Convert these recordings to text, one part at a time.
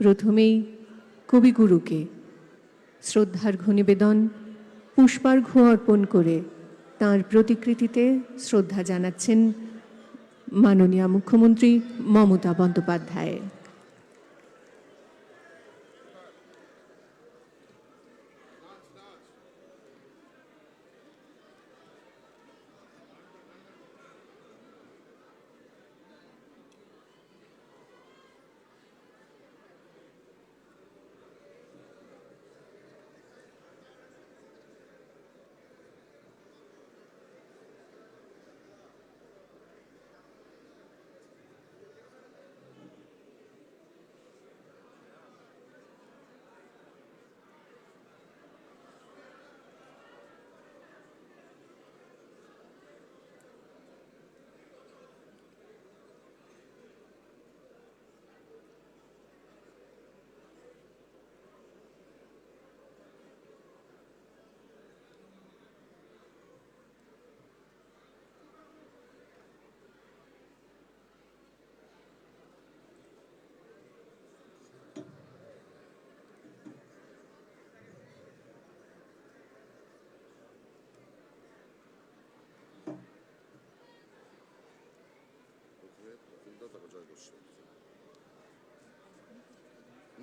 প্রথমেই কবিগুরুকে শ্রদ্ধার্ঘ্য নিবেদন, পুষ্পার্ঘ্য অর্পণ করে তাঁর প্রতিকৃতিতে শ্রদ্ধা জানাচ্ছেন মাননীয় মুখ্যমন্ত্রী মমতা বন্দ্যোপাধ্যায়।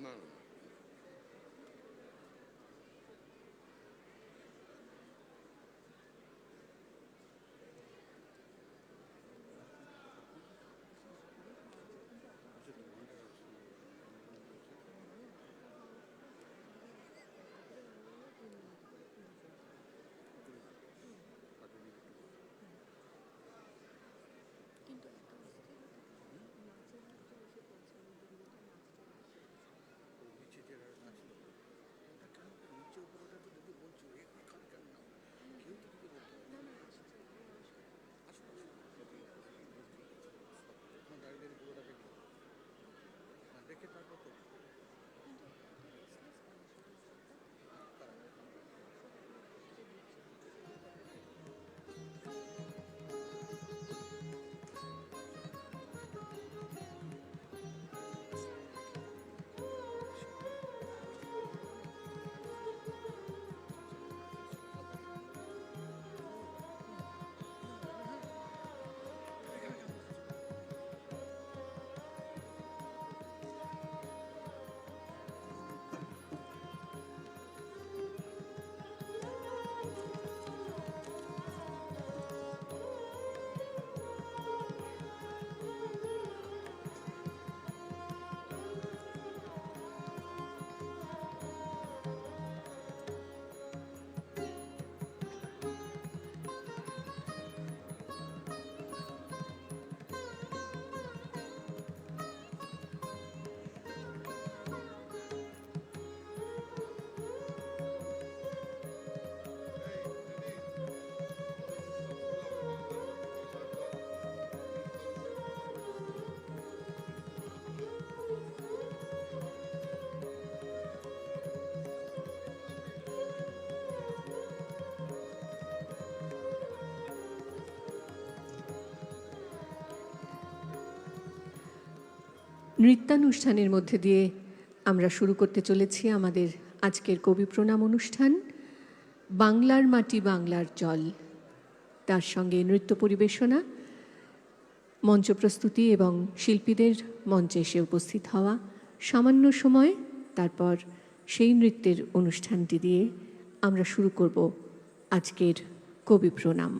না নৃত্যানুষ্ঠানের মধ্যে দিয়ে আমরা শুরু করতে চলেছি আমাদের আজকের কবি প্রণাম অনুষ্ঠান। বাংলার মাটি বাংলার জল, তার সঙ্গে নৃত্য পরিবেশনা, মঞ্চ প্রস্তুতি এবং শিল্পীদের মঞ্চে এসে উপস্থিত হওয়া, সামান্য সময় তারপর সেই নৃত্যের অনুষ্ঠানটি দিয়ে আমরা শুরু করব আজকের কবি প্রণাম।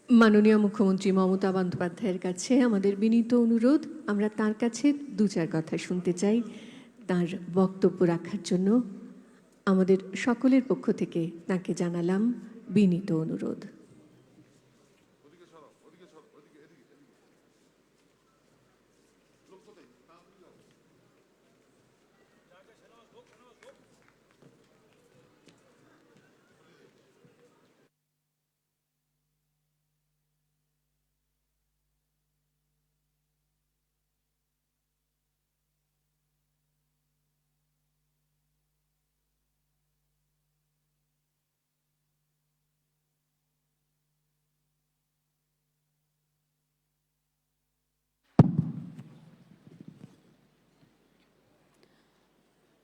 মাননীয় মুখ্যমন্ত্রী মমতা বন্দ্যোপাধ্যায়ের কাছে আমাদের বিনীত অনুরোধ, আমরা তার কাছে দু চার কথা শুনতে চাই। তার বক্তব্য রাখার জন্য আমাদের সকলের পক্ষ থেকে তাকে জানালাম বিনীত অনুরোধ।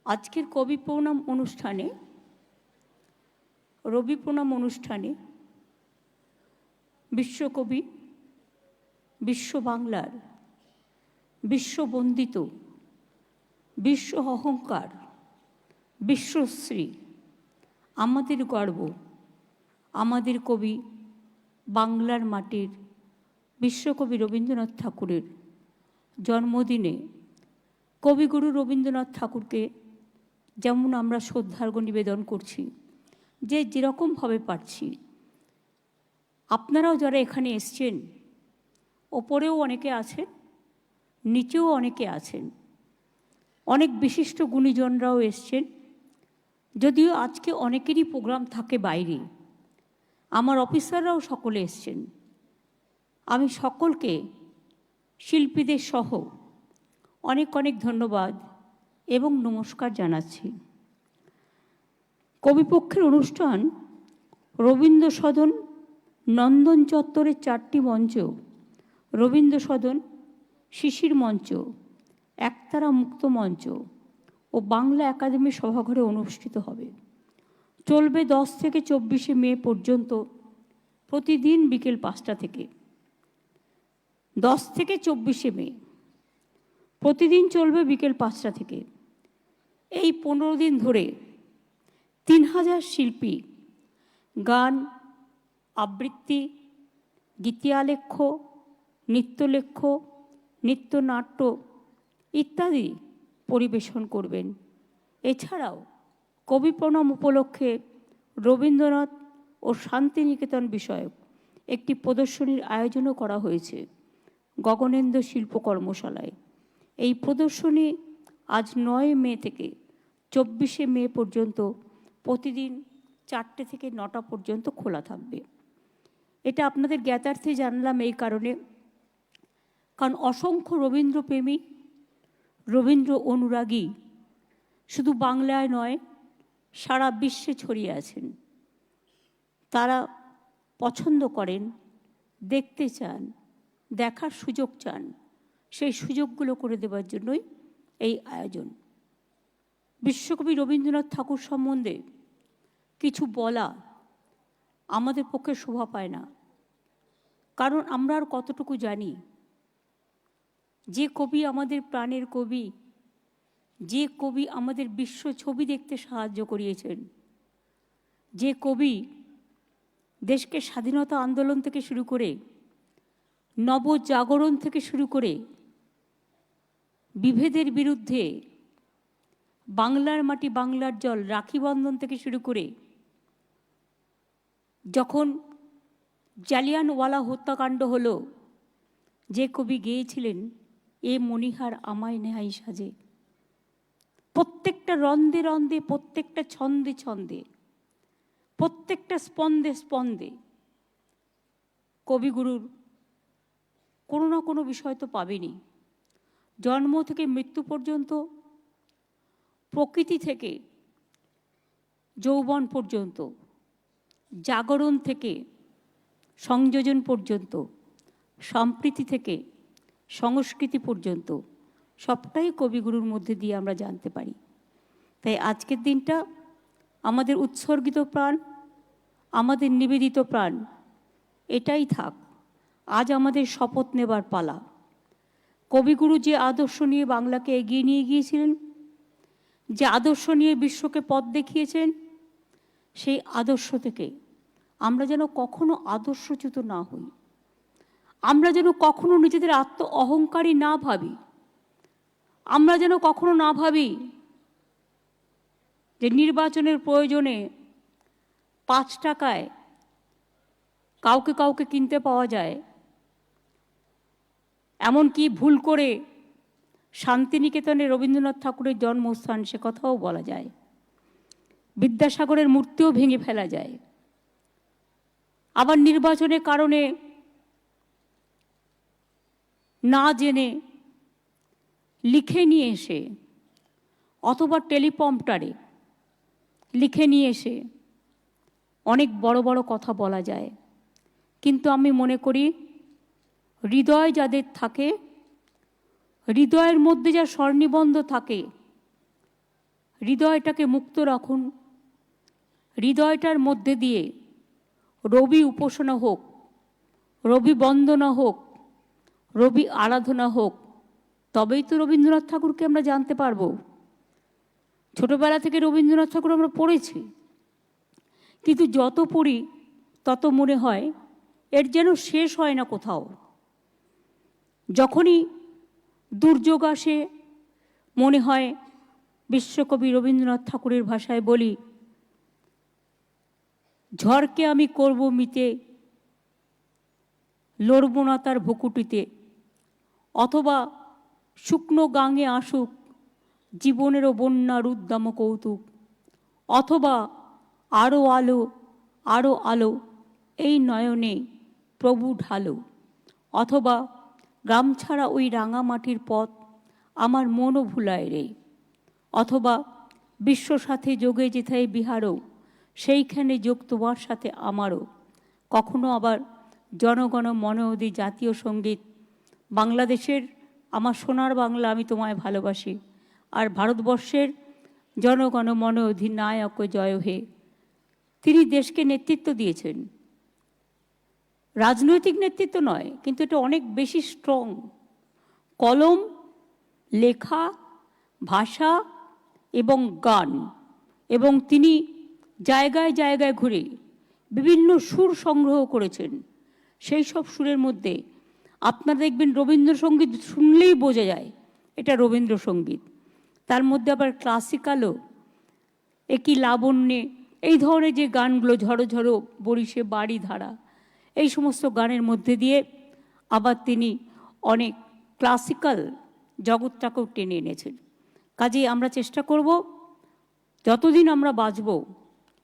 আজকের কবি প্রণাম অনুষ্ঠানে, রবি প্রণাম অনুষ্ঠানে বিশ্বকবি, বিশ্ব বাংলার বিশ্ববন্দিত, বিশ্ব অহংকার, বিশ্বশ্রী, আমাদের গর্ব, আমাদের কবি, বাংলার মাটির বিশ্বকবি রবীন্দ্রনাথ ঠাকুরের জন্মদিনে কবিগুরু রবীন্দ্রনাথ ঠাকুরকে যেমন আমরা শ্রদ্ধার্ঘ্য নিবেদন করছি, যে যেরকমভাবে পারছি, আপনারাও যারা এখানে এসছেন, ওপরেও অনেকে আছেন, নিচেও অনেকে আছেন, অনেক বিশিষ্ট গুণীজনরাও এসছেন। যদিও আজকে অনেকেরই প্রোগ্রাম থাকে বাইরে, আমার অফিসাররাও সকলে এসছেন। আমি সকলকে, শিল্পীদের সহ অনেক অনেক ধন্যবাদ এবং নমস্কার জানাচ্ছি। কবিপক্ষের অনুষ্ঠান রবীন্দ্র সদন, নন্দন চত্বরের 4টি মঞ্চ, রবীন্দ্র সদন, শিশির মঞ্চ, একতারা মুক্ত মঞ্চ ও বাংলা একাডেমি সভাঘরে অনুষ্ঠিত হবে। চলবে 10 থেকে 24শে মে পর্যন্ত, প্রতিদিন বিকেল 5টা থেকে। 10 থেকে 24শে মে প্রতিদিন চলবে বিকেল 5টা থেকে। এই 15 দিন ধরে 3000 শিল্পী গান, আবৃত্তি, গীতিয়ালেখ্য, নৃত্যলেখ্য, নৃত্যনাট্য ইত্যাদি পরিবেশন করবেন। এছাড়াও কবি প্রণাম উপলক্ষে রবীন্দ্রনাথ ও শান্তিনিকেতন বিষয়ক একটি প্রদর্শনীর আয়োজনও করা হয়েছে গগনেন্দ্র শিল্প কর্মশালায়। এই প্রদর্শনী আজ 9 মে থেকে 24শে মে পর্যন্ত প্রতিদিন 4টে থেকে 9টা পর্যন্ত খোলা থাকবে। এটা আপনাদের জ্ঞাতার্থে জানলাম এই কারণে, কারণ অসংখ্য রবীন্দ্রপ্রেমী, রবীন্দ্র অনুরাগী শুধু বাংলায় নয়, সারা বিশ্বে ছড়িয়ে আছেন। তারা পছন্দ করেন, দেখতে চান, দেখার সুযোগ চান। সেই সুযোগগুলো করে দেওয়ার জন্যই এই আয়োজন। বিশ্বকবি রবীন্দ্রনাথ ঠাকুর সম্বন্ধে কিছু বলা আমাদের পক্ষে শোভা পায় না, কারণ আমরা আর কতটুকু জানি। যে কবি আমাদের প্রাণের কবি, যে কবি আমাদের বিশ্ব ছবি দেখতে সাহায্য করিয়েছেন, যে কবি দেশকে স্বাধীনতা আন্দোলন থেকে শুরু করে, নবজাগরণ থেকে শুরু করে, বিভেদের বিরুদ্ধে, বাংলার মাটি বাংলার জল, রাখি বন্ধন থেকে শুরু করে, যখন জালিয়ানওয়ালা হত্যাকাণ্ড হলো, যে কবি গেয়েছিলেন এ মণিহার আমায় নেহাই সাজে, প্রত্যেকটা রন্দে রন্দে, প্রত্যেকটা ছন্দে ছন্দে, প্রত্যেকটা স্পন্দে স্পন্দে কবিগুরুর কোনো না কোনো বিষয় তো পাবেনি। জন্ম থেকে মৃত্যু পর্যন্ত, প্রকৃতি থেকে যৌবন পর্যন্ত, জাগরণ থেকে সংযোজন পর্যন্ত, সম্প্রীতি থেকে সংস্কৃতি পর্যন্ত সবটাই কবিগুরুর মধ্যে দিয়ে আমরা জানতে পারি। তাই আজকের দিনটা আমাদের উৎসর্গিত প্রাণ, আমাদের নিবেদিত প্রাণ, এটাই থাক। আজ আমাদের শপথ নেবার পালা। কবিগুরু যে আদর্শ নিয়ে বাংলাকে এগিয়ে নিয়ে গিয়েছিলেন, যে আদর্শ নিয়ে বিশ্বকে পথ দেখিয়েছেন, সেই আদর্শ থেকে আমরা যেন কখনো আদর্শচ্যুত না হই, আমরা যেন কখনো নিজেদের আত্ম অহংকারী না ভাবি, আমরা যেন কখনো না ভাবি যে নির্বাচনের প্রয়োজনে 5 টাকায় কাউকে কাউকে কিনতে পাওয়া যায়। এমনকি ভুল করে শান্তিনিকেতনে রবীন্দ্রনাথ ঠাকুরের জন্মস্থান সে কথাও বলা যায়, বিদ্যাসাগরের মূর্তিও ভেঙে ফেলা যায়। আবার নির্বাচনের কারণে না জেনে লিখে নিয়ে এসে অথবা টেলিপ্রম্পটারে লিখে নিয়ে এসে অনেক বড় বড় কথা বলা যায়। কিন্তু আমি মনে করি হৃদয় যাদের থাকে, হৃদয়ের মধ্যে যা স্বর্ণিবন্ধ থাকে, হৃদয়টাকে মুক্ত রাখুন। হৃদয়টার মধ্যে দিয়ে রবি উপাসনা হোক, রবি বন্দনা হোক, রবি আরাধনা হোক, তবেই তো রবীন্দ্রনাথ ঠাকুরকে আমরা জানতে পারবো। ছোটবেলা থেকে রবীন্দ্রনাথ ঠাকুর আমরা পড়েছি, কিন্তু যত পড়ি তত মনে হয় এর যেন শেষ হয় না কোথাও। যখনই দুর্যোগ আসে মনে হয়, বিশ্বকবি রবীন্দ্রনাথ ঠাকুরের ভাষায় বলি, ঝড়কে আমি করব মিতে, লড়ব না তার ভুকুটিতে। অথবা শুকনো গাঙে আসুক জীবনেরও বন্যার উদ্দাম কৌতুক। অথবা আরো আলো, আরো আলো এই নয়নে প্রভু ঢালো। অথবা গ্রাম ছাড়া ওই রাঙা মাটির পথ আমার মনও ভুলায় রে। অথবা বিশ্ব সাথে যোগে যেথায় বিহারও, সেইখানে যোগ তোমার সাথে আমারও। কখনো আবার জনগণ মন অধি জাতীয় সঙ্গীত, বাংলাদেশের আমার সোনার বাংলা আমি তোমায় ভালোবাসি, আর ভারতবর্ষের জনগণ মন অধিনায়ক জয় হে। তিনি দেশকে নেতৃত্ব দিয়েছেন, রাজনৈতিক নেতৃত্ব নয়, কিন্তু এটা অনেক বেশি স্ট্রং। কলম, লেখা, ভাষা এবং গান, এবং তিনি জায়গায় জায়গায় ঘুরে বিভিন্ন সুর সংগ্রহ করেছেন। সেই সব সুরের মধ্যে আপনারা দেখবেন রবীন্দ্রসঙ্গীত শুনলেই বোঝা যায় এটা রবীন্দ্রসঙ্গীত। তার মধ্যে আবার ক্লাসিক্যালও, একই লাবণ্যে, এই ধরনের যে গানগুলো, ঝড়ো ঝড়ো বরিশে বাড়ি ধারা, এই সমস্ত গানের মধ্যে দিয়ে আবার তিনি অনেক ক্লাসিক্যাল জগৎটাকেও টেনে এনেছেন। কাজেই আমরা চেষ্টা করব যতদিন আমরা বাঁচব,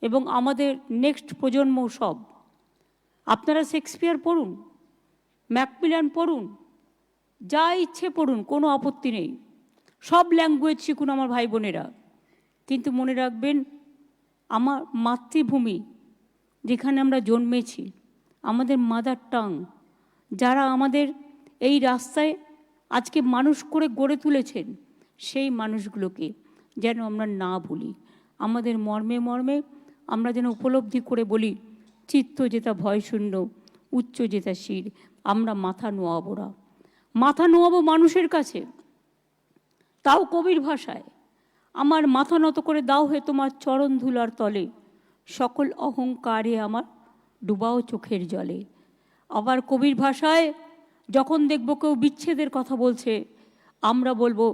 এবং আমাদের নেক্সট প্রজন্ম সব, আপনারা শেক্সপিয়ার পড়ুন, ম্যাকমিলান পড়ুন, যা ইচ্ছে পড়ুন, কোনো আপত্তি নেই। সব ল্যাঙ্গুয়েজ শিখুন আমার ভাই বোনেরা, কিন্তু মনে রাখবেন আমার মাতৃভূমি যেখানে আমরা জন্মেছি, আমাদের মাদার টাং, যারা আমাদের এই রাস্তায় আজকে মানুষ করে গড়ে তুলেছেন, সেই মানুষগুলোকে যেন আমরা না ভুলি। আমাদের মর্মে মর্মে আমরা যেন উপলব্ধি করে বলি, চিত্ত যেটা ভয়শূন্য, উচ্চ যেটা শির, আমরা মাথা নোয়াবো না। মাথা নোয়াবো মানুষের কাছে, তাও কবির ভাষায়, আমার মাথা নত করে দাও হে তোমার চরণ ধুলার তলে, সকল অহংকারে আমার ডুবাও চোখের জলে। আবার কবির ভাষায় যখন দেখব কেউ বিচ্ছেদের কথা বলছে, আমরা বলবো,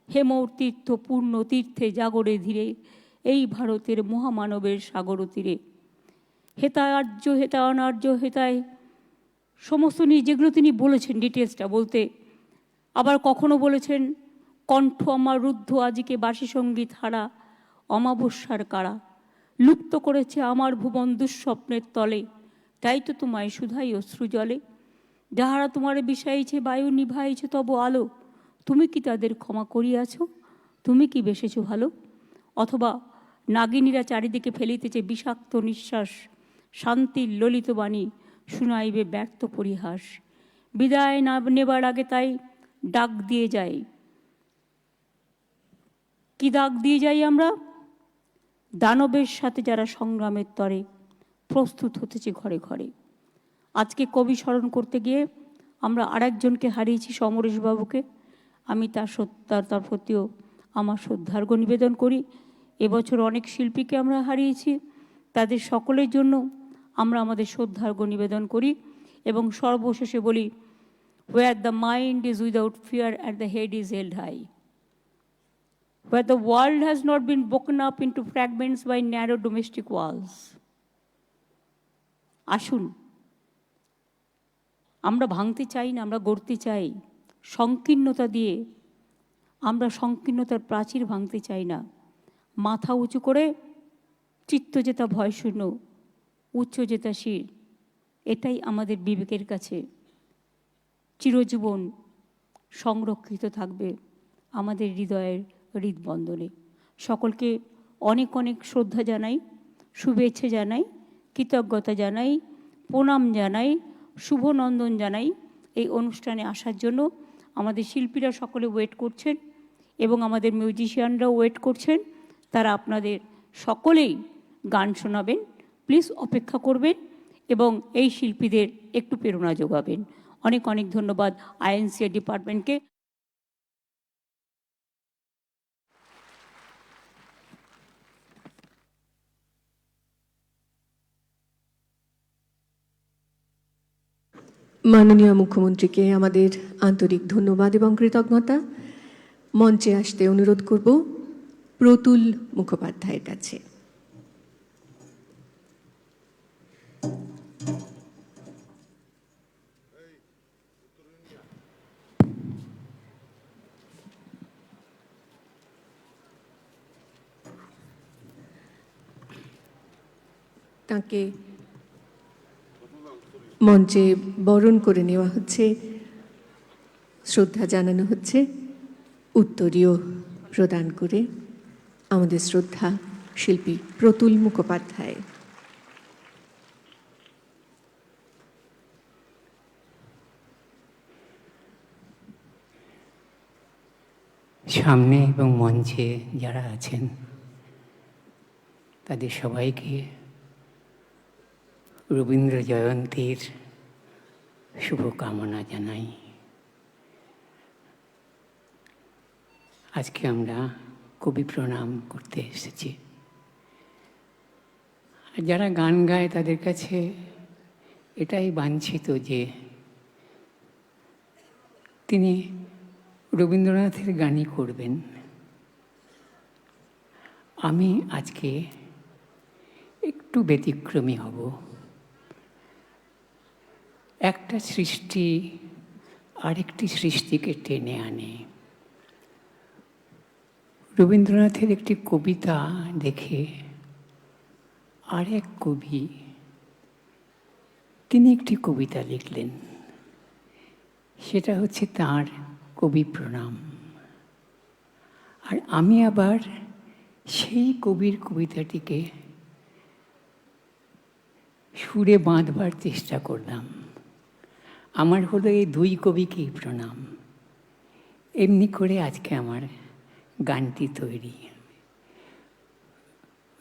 হে মোর তীর্থ পূর্ণ তীর্থে জাগরে ধীরে, এই ভারতের মহামানবের সাগর তীরে। হেতায় আর্য, হেতায় অনার্য, হেতায় সমস্ত নিয়ে যেগুলো তিনি বলেছেন, ডিটেলসটা বলতে। আবার কখনো বলেছেন, কণ্ঠ আমার রুদ্ধ আজকে বাসি সঙ্গীত হারা, অমাবস্যার কারা, লুপ্ত করেছে আমার ভুবন দুঃস্বপ্নের তলে, তাই তো তোমায় শুধাই অশ্রু জলে। যাহারা তোমার বিষাইছে বায়ু নিভাইছে তব আলো, তুমি কি তাদের ক্ষমা করিয়াছ, তুমি কি বেসেছ ভালো। অথবা নাগিনীরা চারিদিকে ফেলিতেছে বিষাক্ত নিঃশ্বাস, শান্তির ললিত বাণী শুনাইবে ব্যর্থ পরিহাস। বিদায় না নেবার আগে তাই ডাক দিয়ে যাই। কি ডাক দিয়ে যাই আমরা? দানবের সাথে যারা সংগ্রামের তরে প্রস্তুত হতেছে ঘরে ঘরে। আজকে কবি স্মরণ করতে গিয়ে আমরা আরেকজনকে হারিয়েছি, সমরেশবাবুকে। আমি তার প্রতিও আমার শ্রদ্ধার্ঘ নিবেদন করি। এবছর অনেক শিল্পীকে আমরা হারিয়েছি, তাদের সকলের জন্য আমরা আমাদের শ্রদ্ধার্ঘ্য নিবেদন করি এবং সর্বশেষে বলি, where the mind is without fear and the head is held high, where the world has not been broken up into fragments by narrow domestic walls. আসুন, আমরা ভাঙতে চাই না, আমরা গড়তে চাই। সংকীর্ণতা দিয়ে আমরা সংকীর্ণতার প্রাচীর ভাঙতে চাই না। মাথা উঁচু করে চিত্ত যেতা ভয়শূন্য, উচ্চ যেতা শির, এটাই আমাদের বিবেকের কাছে চিরজীবন সংরক্ষিত থাকবে আমাদের হৃদয়ের হৃদবন্ধনে। সকলকে অনেক অনেক শ্রদ্ধা জানাই, শুভেচ্ছা জানাই, কৃতজ্ঞতা জানাই, প্রণাম জানাই, শুভনন্দন জানাই। এই অনুষ্ঠানে আসার জন্য আমাদের শিল্পীরা সকলে ওয়েট করছেন এবং আমাদের মিউজিশিয়ানরাও ওয়েট করছেন। তারা আপনাদের সকলেই গান শোনাবেন। প্লিজ অপেক্ষা করবেন এবং এই শিল্পীদের একটু প্রেরণা যোগাবেন। অনেক অনেক ধন্যবাদ আইএনসিএ ডিপার্টমেন্টকে। মাননীয় মুখ্যমন্ত্রীকে আমাদের আন্তরিক ধন্যবাদ এবং কৃতজ্ঞতা। মঞ্চে আসতে অনুরোধ করব প্রতুল মুখোপাধ্যায়ের কাছে। তাকে মঞ্চে বরণ করে নেওয়া হচ্ছে, শ্রদ্ধা জানানো হচ্ছে। উত্তরীয় প্রদান করে আমাদের শ্রদ্ধা শিল্পী প্রতুল মুখোপাধ্যায়। সামনে এবং মঞ্চে যারা আছেন তাদের সবাইকে রবীন্দ্র জয়ন্তীর শুভকামনা জানাই। আজকে আমরা কবি প্রণাম করতে এসেছি। আর যারা গান গায় তাদের কাছে এটাই বাঞ্ছিত যে তিনি রবীন্দ্রনাথের গানই করবেন। আমি আজকে একটু ব্যতিক্রমী হব। একটা সৃষ্টি আরেকটি সৃষ্টিকে টেনে আনে। রবীন্দ্রনাথের একটি কবিতা দেখে আরেক কবি তিনি একটি কবিতা লিখলেন, সেটা হচ্ছে তাঁর কবি প্রণাম। আর আমি আবার সেই কবির কবিতাটিকে সুরে বাঁধবার চেষ্টা করলাম। আমার হলো এই দুই কবিকেই প্রণাম। এমনি করে আজকে আমার গানটি তৈরি।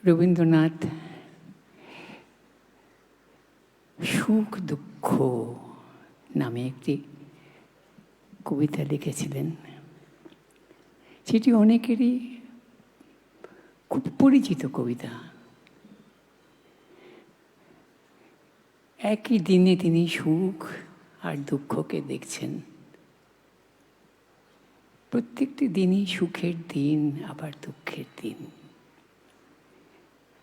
রবীন্দ্রনাথ সুখ দুঃখ নামে একটি কবিতা লিখেছিলেন, সেটি অনেকেরই খুব পরিচিত কবিতা। একই দিনে তিনি সুখ আর দুঃখকে দেখছেন। প্রত্যেকটি দিনই সুখের দিন, আবার দুঃখের দিন।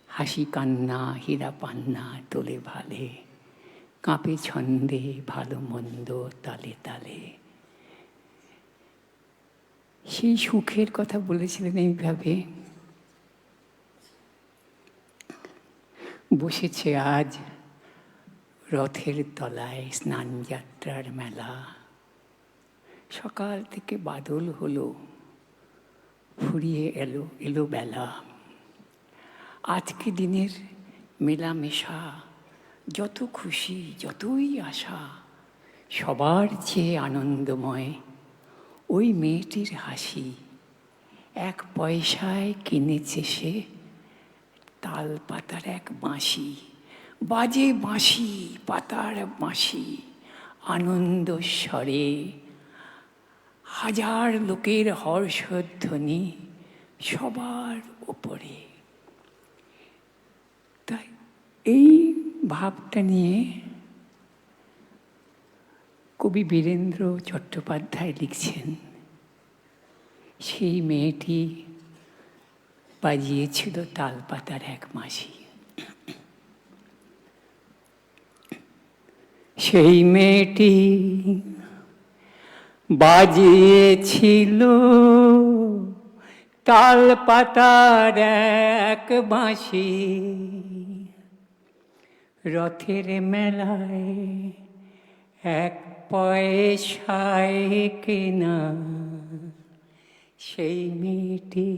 হাসি কান্না হীরা পান্না তোলে ভালে, কাঁপে ছন্দে ভালো মন্দ তালে তালে। সেই সুখের কথা বলেছিলেন এইভাবে, বসেছে আজ রথের তলায় স্নান যাত্রার মেলা। সকাল থেকে বাদল হলো, ফুরিয়ে এলো এলো বেলা। আজকে দিনের মেলামেশা, যত খুশি যতই আশা, সবার চেয়ে আনন্দময় ওই মেয়েটির হাসি। এক পয়সায় কিনেছে সে তাল পাতার এক বাঁশি। বাজে বাঁশি পাতার বাঁশি আনন্দ স্বরে, হাজার লোকের হর্ষধ্বনি সবার ওপরে। তাই এই ভাবটা নিয়ে কবি বীরেন্দ্র চট্টোপাধ্যায় লিখছেন, সেই মেয়েটি বাজিয়েছিল তালপাতার এক মাসি। সেই মেয়েটি বাজিয়েছিল তালপাতার এক বাঁশি, রথের মেলায় এক পয়সায় কেনা সেই মেয়েটি।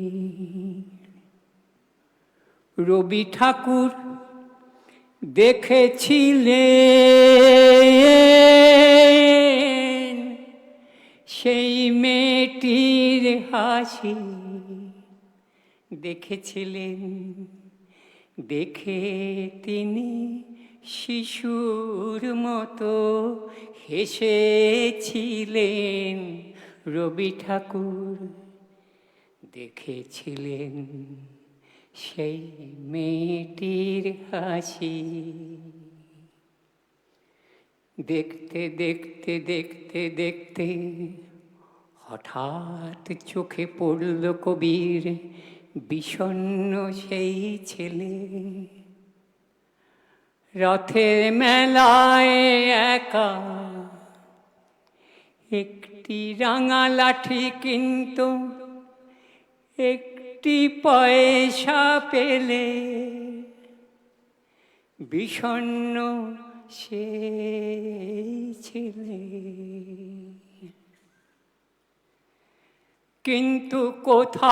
রবি ঠাকুর দেখেছিলেন সেই মেয়েটির হাসি, দেখেছিলেন, দেখে তিনি শিশুর মতো হেসেছিলেন। রবি ঠাকুর দেখেছিলেন সেই মেয়েটির হাসি। দেখতে দেখতে দেখতে দেখতে হঠাৎ চোখে পড়ল কবির বিষণ্ণ সেই ছেলে। রথের মেলায় একা একটি রাঙা লাঠি কিনত, একটি পয়সা পেলে বিষণ্ণ সেই ছেলে। কিন্তু কোথায়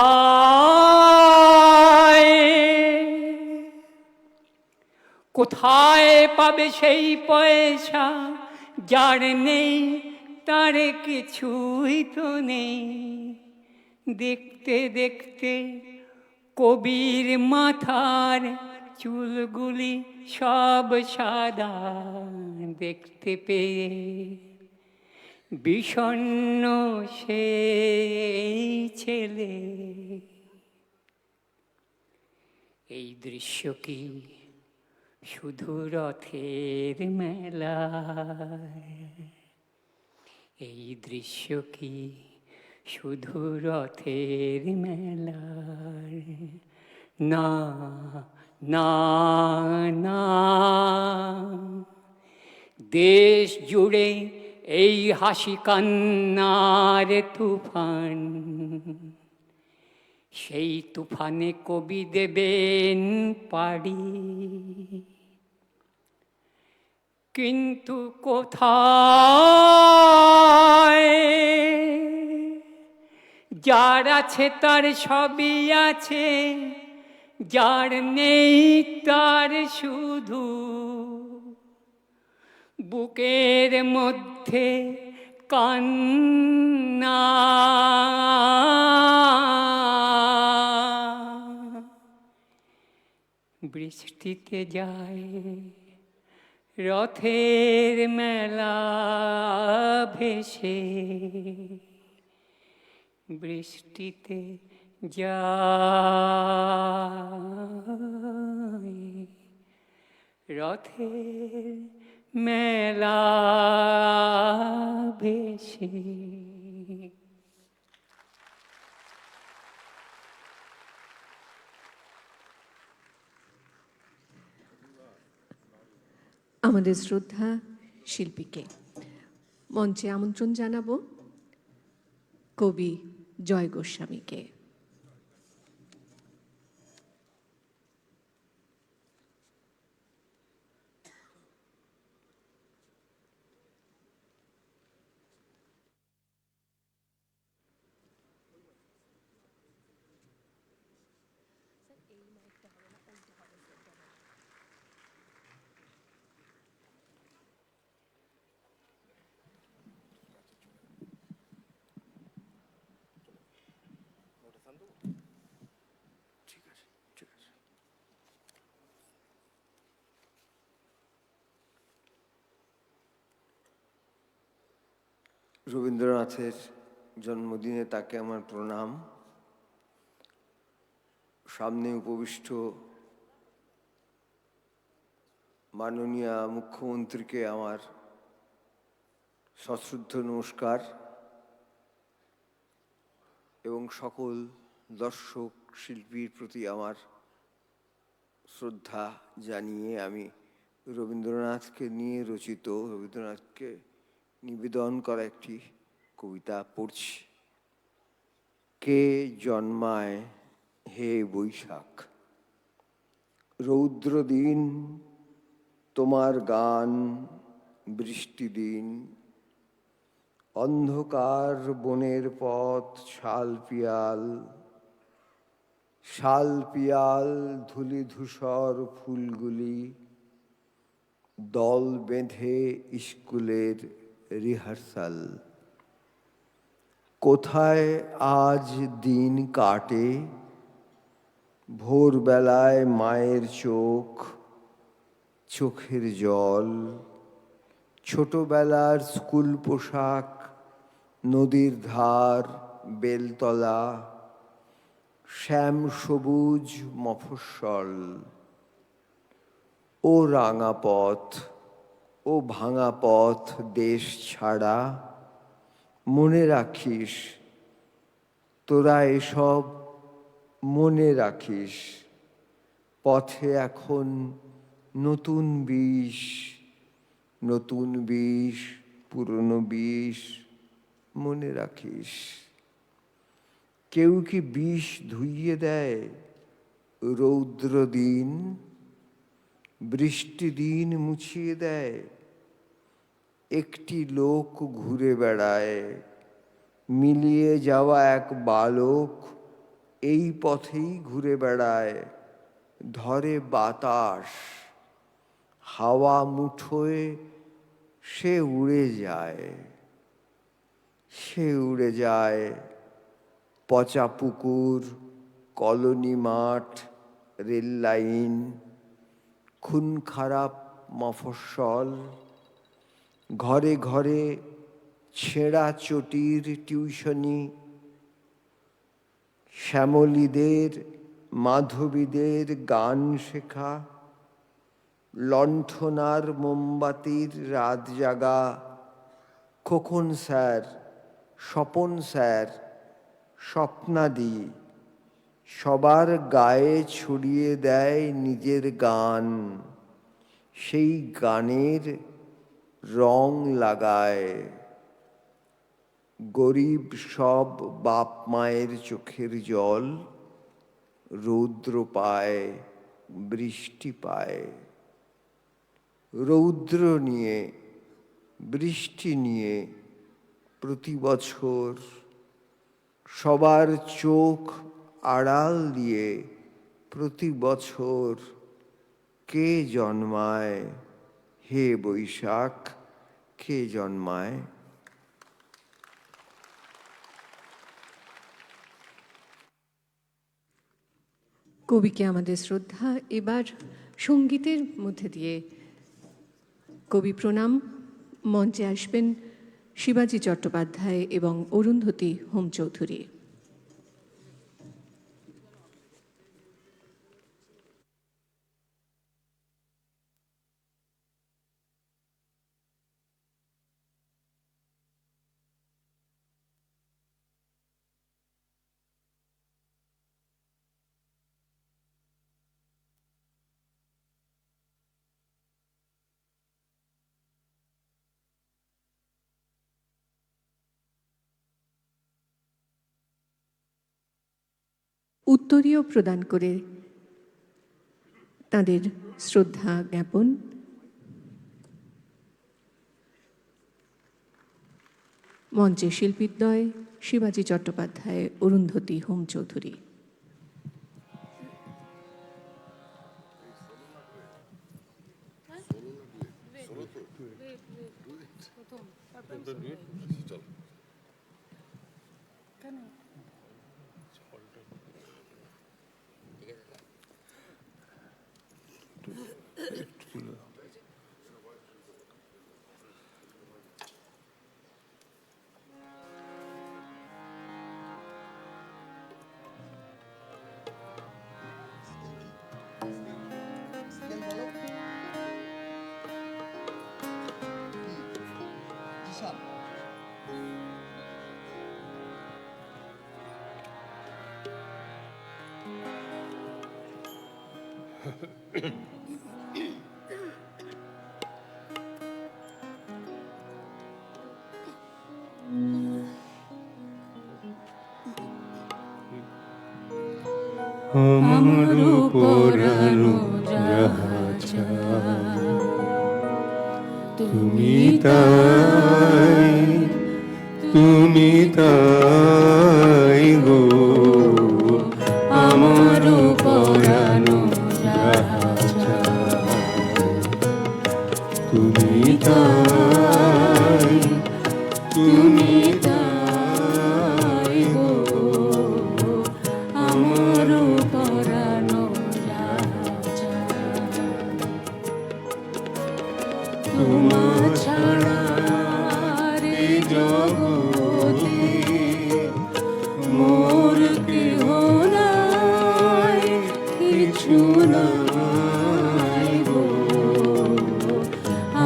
কোথায় পাবে সেই পয়সা, যার নেই তার কিছুই তো নেই। দেখতে দেখতে কবির মাথার চুলগুলি সব সাদা, দেখতে পেয়ে বিষণ্ণ সেই ছেলে। এই দৃশ্য কি শুধু রথের মেলায়? এই দৃশ্য কি শুধু রথের মেলায়? না না না, দেশ জুড়ে এই হাসি কান্নার তুফান, সেই তুফানে কবি দেবেন পাড়ি। কিন্তু কোথায়, যার আছে তার সবই আছে, যার নেই তার শুধু বুকের মধ্যে কান্না। বৃষ্টিতে যায় রথের মেলা ভেসে, বৃষ্টিতে যায় রথের মেলা ভেসে। আমাদের শ্রদ্ধা শিল্পীকে মঞ্চে আমন্ত্রণ জানাবো কবি জয় গোস্বামীকে। রবীন্দ্রনাথের জন্মদিনে তাকে আমার প্রণাম। সামনে উপবিষ্ট মাননীয় মুখ্যমন্ত্রীকে আমার সশ্রদ্ধ নমস্কার এবং সকল দর্শক শিল্পীর প্রতি আমার শ্রদ্ধা জানিয়ে আমি রবীন্দ্রনাথকে নিয়ে রচিত, রবীন্দ্রনাথকে নিবেদন করা একটি কবিতা পড়ছি। কে জন্মায় হে বৈশাখ, রৌদ্র দিন তোমার গান, বৃষ্টি দিন, অন্ধকার বনের পথ শাল পিয়াল, শাল পিয়াল ধূলি ধূসর ফুলগুলি, দল বেঁধে স্কুলের রিহার্সাল। কোথায় আজ দিন কাটে, ভোরবেলায় মায়ের চোখ, চোখের জল, ছোটবেলার স্কুল পোশাক, নদীর ধার, বেলতলা, শ্যাম সবুজ মফস্বল, ও রাঙা পথ, ও ভাঙা পথ দেশ ছাড়া, মনে রাখিস তোরা এসব মনে রাখিস, পথে এখন নতুন বিষ, নতুন বিষ, পুরনো বিষ, মনে রাখিস। কেউ কি বিষ ধুইয়ে দেয় রৌদ্র দিন, বৃষ্টি দিন মুছিয়ে দেয়? একটি লোক ঘুরে বেড়ায়, মিলিয়ে যাওয়া এক বালক এই পথেই ঘুরে বেড়ায়, ধরে বাতাস, হাওয়া মুঠোয় সে উড়ে যায়, সে উড়ে যায়। পচা পুকুর, কলোনি মাঠ, রেল লাইন, খুন খারাপ মফস্বল, ঘরে ঘরে ছেঁড়া চটির টিউশনি, শ্যামলীদের মাধবীদের গান শেখা, লণ্ঠনার মোমবাতির রাত জাগা, খোকন স্যার, স্বপন স্যার, স্বপ্নাদি, সবার গায়ে ছড়িয়ে দেয় নিজের গান, সেই গানের রং লাগায়। গরিব সব বাপ মায়ের চোখের জল, রৌদ্র পায়, বৃষ্টি পায়। রৌদ্র নিয়ে, বৃষ্টি নিয়ে প্রতি বছর সবার চোখ আড়াল দিয়ে প্রতি বছর কে জন্মায় হে বৈশাখ, কে জন্মায়? কবিকে আমাদের শ্রদ্ধা। এবার সঙ্গীতের মধ্যে দিয়ে কবি প্রণাম। মঞ্চে আসবেন শিবাজি চট্টোপাধ্যায় এবং অরুন্ধতী হোম চৌধুরী। উত্তরীয় প্রদান করে তাদের শ্রদ্ধা জ্ঞাপন। মঞ্চে শিল্পীদ্বয় শিবাজি চট্টোপাধ্যায়, অরুন্ধতী হোম চৌধুরী। আমার পরানো যাহা চায়, তুমি তাই, তুমি তাই গো। আমার পরানো যাহা চায়, তুমি তাই, তুমি তাই গো। আমার পরানো যাহা চায়, তোমার ছাড়া রে জগতে মোর কেহ নাই, কিছু নাই গো।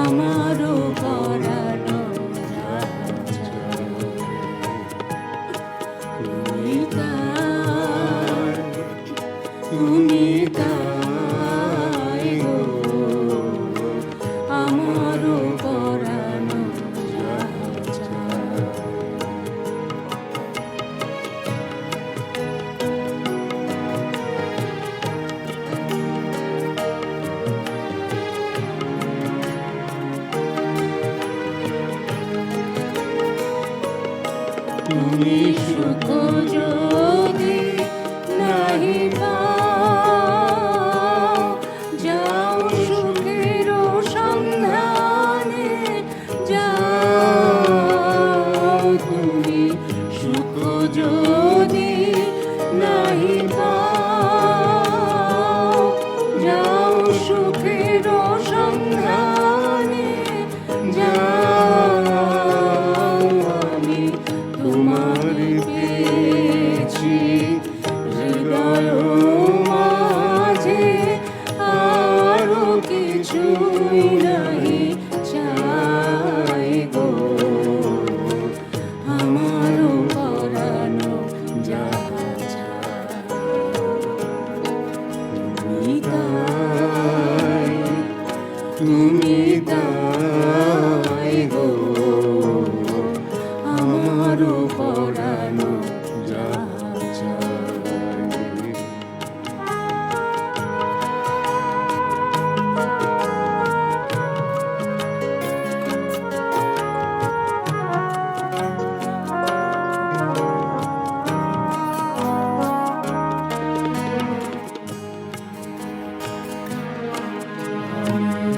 আমার পরানো যাহা চায়, তুমি তাই, তুমি তাই গো। আমার পরানো যাহা চায়, তুমি সুখ যদি নাহি পাও, যাও সুখের সন্ধানে যাও। তুমি সুখ যদি নাহি পাও, যাও সুখের সন্ধানে যাও। আমি তোমার পেয়েছি হৃদয় মাঝে, আরো কিছুই নাহি চাই গো। আমার পরানো যাহা চায়, তুমি তাই, তুমি তাই গো। আমার পরানো যাহা চায়,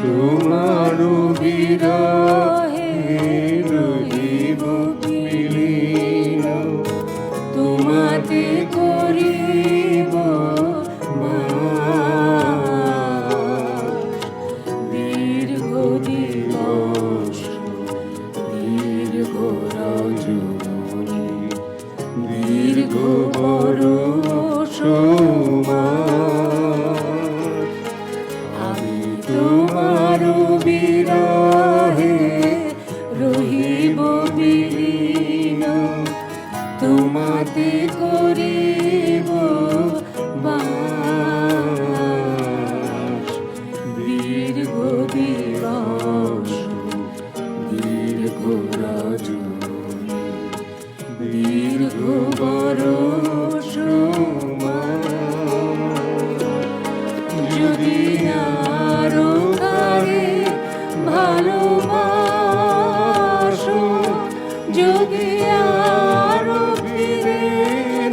তোমার বিরহে রহিব বিলীন, তোমাতে করিব বাস। দীর্ঘ দিবস দীর্ঘ রজনী, দীর্ঘ বরষ মাস। আমি তোমার বিরহে রহিব বিলীন, তোমাতে করিব বাস। দীর্ঘ দিবস দীর্ঘ রজনী, দীর্ঘ বরষ মাস। যদি আরো কারে ভালোবাসো, যদি আরো ফিরে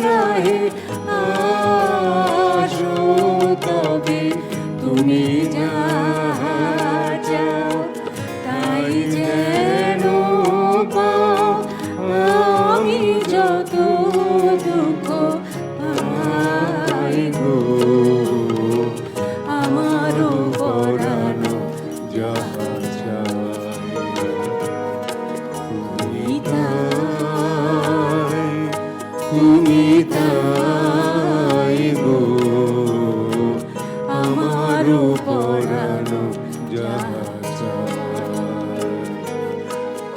নাহি আসো, তবে তুমি যাহা চাও তাই যেন পাও। আমি যত দুঃখ পাই গো, আমার পরানো যাহা চায়, তুমি তাই, তুমি তাই গো। আমার পরানো যাহা চায়,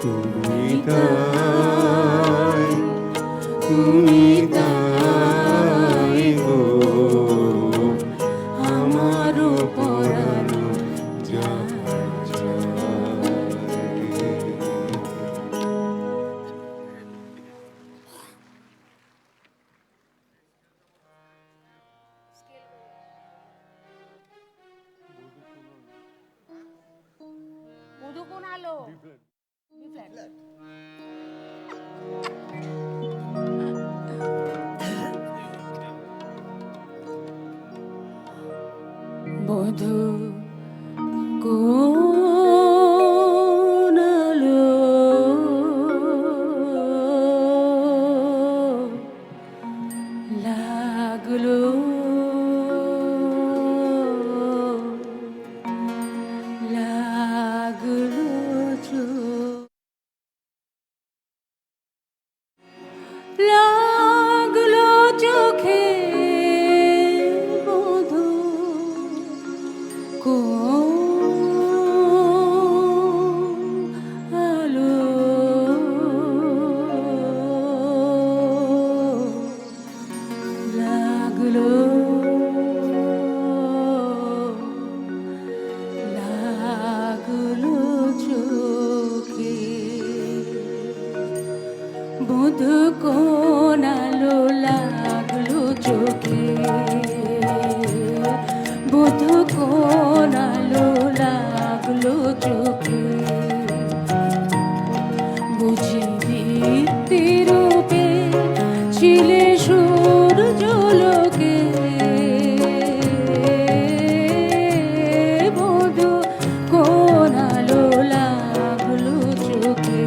তুমি তাই, তুমি তাই গো। আমার বধূ কোন আলো লাগলো লাগলো চোখ, লাগলো চোখে বধূ কোন আলো লাগলো লাগলো চোখে, বধূ কোন আলো লাগলো চোখে, বধূ কোন আলো লাগলো চোখে, বুঝি রূপে ছিলে সূর্যলোকে, বধূ কোন আলো লাগলো চোখে।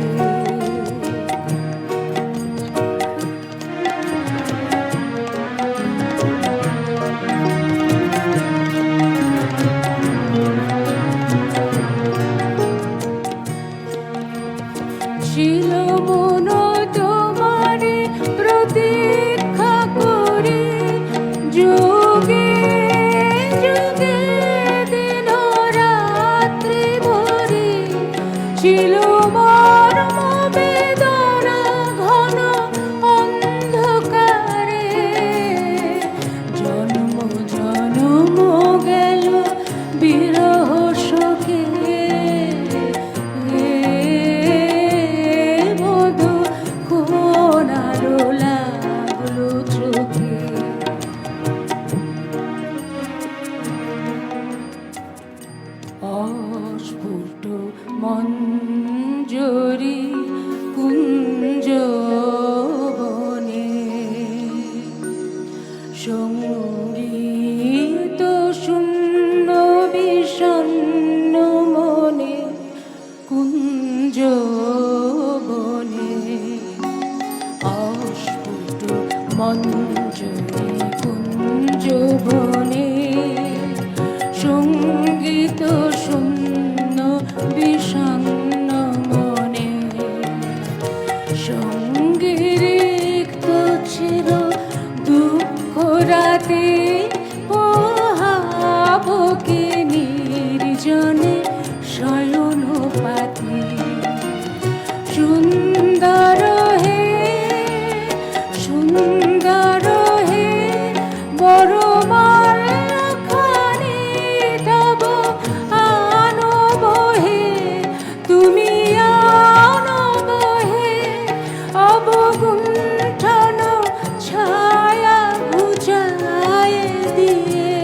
ছিল মন তোমারে প্রতীক্ষা করে, যুগে যুগে দিন রাত্রি ভরে, ছিল মর্ম বেদনা ঘন অন্ধকারে, জন্ম জন্ম গেল বিরহ শোকে, বধূ কোন আলো লাগলো চোখে। অস্ফুট মঞ্জরি কুঞ্জ বনে, সঙ্গীত শূন্য বিষণ্ণ মনে কুঞ্জ বনে, অস্ফুট মঞ্জরি কুঞ্জ বনে, সঙ্গীত শূন্য বিষণ্ণ মনে, সঙ্গীর রিক্ত চির দুঃখ রাতে পোহাবকে নির্জনে শয়ন পাতি, সুন্দর হে সুন্দর হে বড় মালখানি তব আনব হে, তুমি আনব হে অবগুণ্ঠন ছায়া বুঝায় দিয়ে,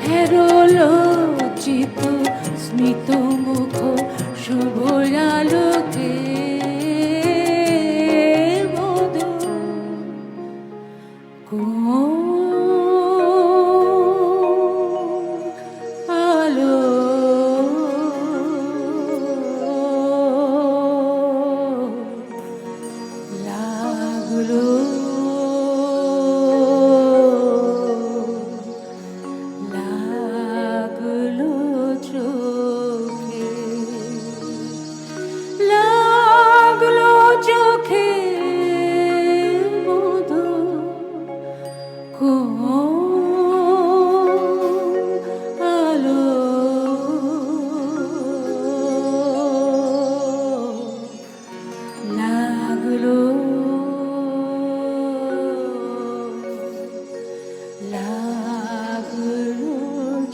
হেরলোচিত স্মিত মুখ শুভ আলোকে, বধূ কোন আলো লাগলো লাগলো চোখে, লাগলো চোখে, বধূ কোন আলো লাগলো লাগলো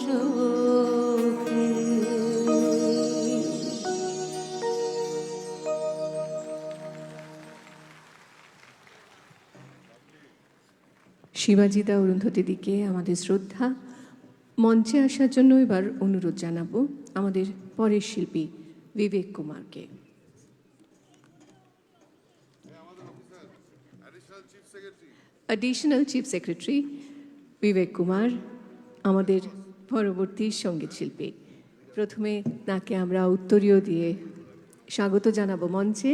চোখে। শিবাজিদা অরুন্ধতিদিকে আমাদের শ্রদ্ধা। মঞ্চে আসার জন্য এবার অনুরোধ জানাবো আমাদের পরের শিল্পী বিবেক কুমারকে। অ্যাডিশনাল চিফ সেক্রেটারি বিবেক কুমার আমাদের পরবর্তী সঙ্গীত শিল্পী। প্রথমে তাকে আমরা উত্তরীয় দিয়ে স্বাগত জানাবো মঞ্চে।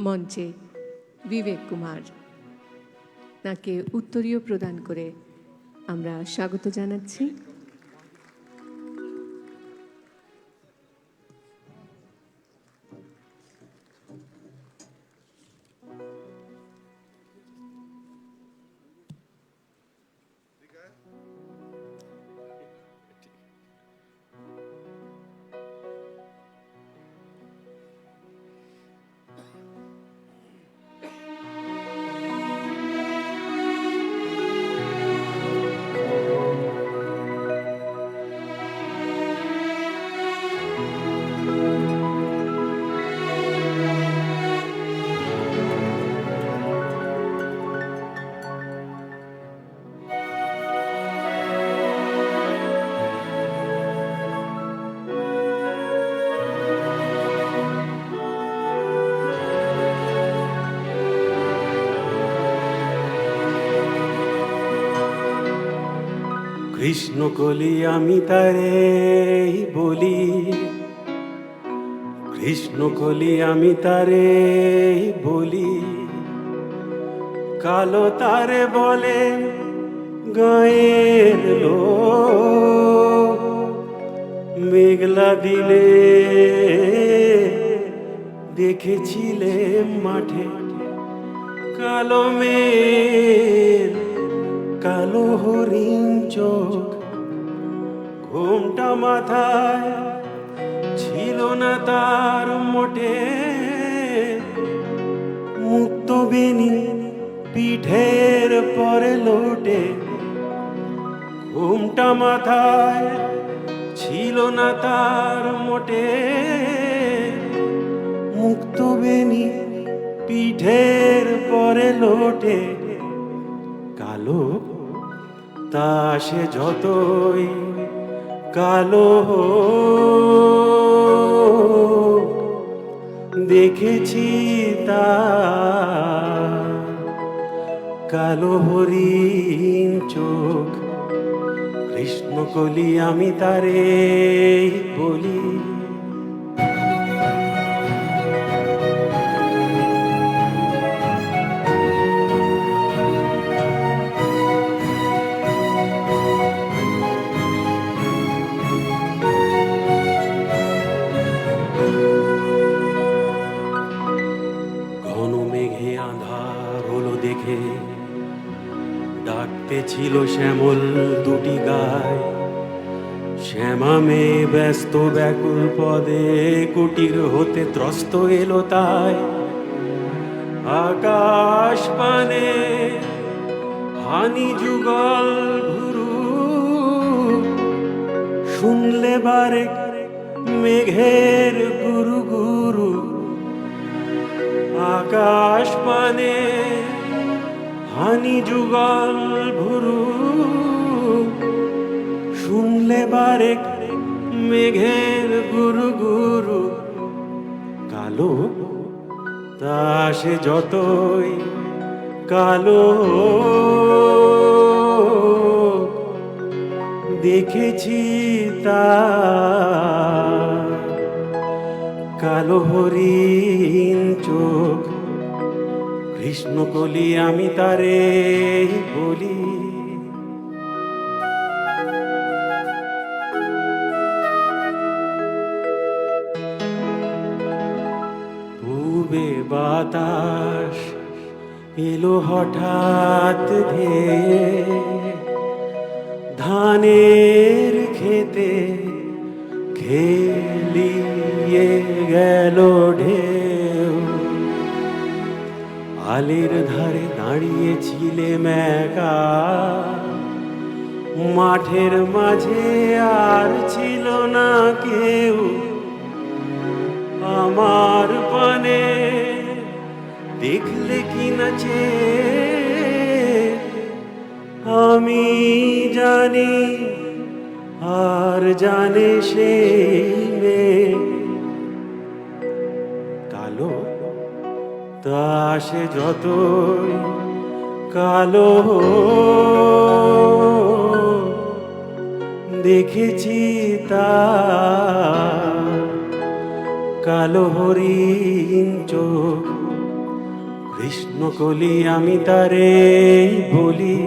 মঞ্চে বিবেক কুমার, তাকে উত্তরীয় প্রদান করে আমরা স্বাগত জানাচ্ছি। কৃষ্ণকলি আমি তারে বলি, কৃষ্ণকলি আমি তারে বলি, কালো তারে বলে গায়ের লোক, মেঘলা দিলে দেখেছিলে মাঠে কালো মেঘ, কালো হরিণ চোখ, ঘোমটা মাথায় ছিল না তার মোটে, মুক্ত বেনি পিঠের পরে লোটে, ঘোমটা মাথায় ছিল না তার মোটে, মুক্ত বেনি পিঠের পরে লোটে, কালো তা সে যতই কালো দেখেছি তা কালো হরিণ চোখ, কৃষ্ণকলি আমি তারে বলি। ডাকতে ছিল শ্যামল দুটি গায়, শ্যামা মেয়ে ব্যস্ত ব্যাকুল পদে কুটির হতে ত্রস্ত এলো তাই, আকাশ পানে হানি যুগল ভুরু, শুনলে বারে মেঘের গুরু গুরু, আকাশ পানে হানি যুগল ভুরু, শুনলে বারে মেঘের গুরু গুরু, কালো তা সে যতই কালো দেখেছি তা কালো হরিণ চোখ, কৃষ্ণকলি আমি তারে বলি। পূবে বাতাস এলো হঠাৎ ধেয়ে, ধানের খেতে খেলিয়ে গেল ঢেউ। আলের ধারে দাঁড়িয়েছিলে একা, মাঠের মাঝে আর ছিল না কেউ। আমার পানে দেখলে কি নাচে আমি জানি, আর জানে সে মেয়ে। কালো তা সে যতই কালো, দেখেছি তা কালো হরিণ চোখ। কৃষ্ণকলি আমি তারে বলি।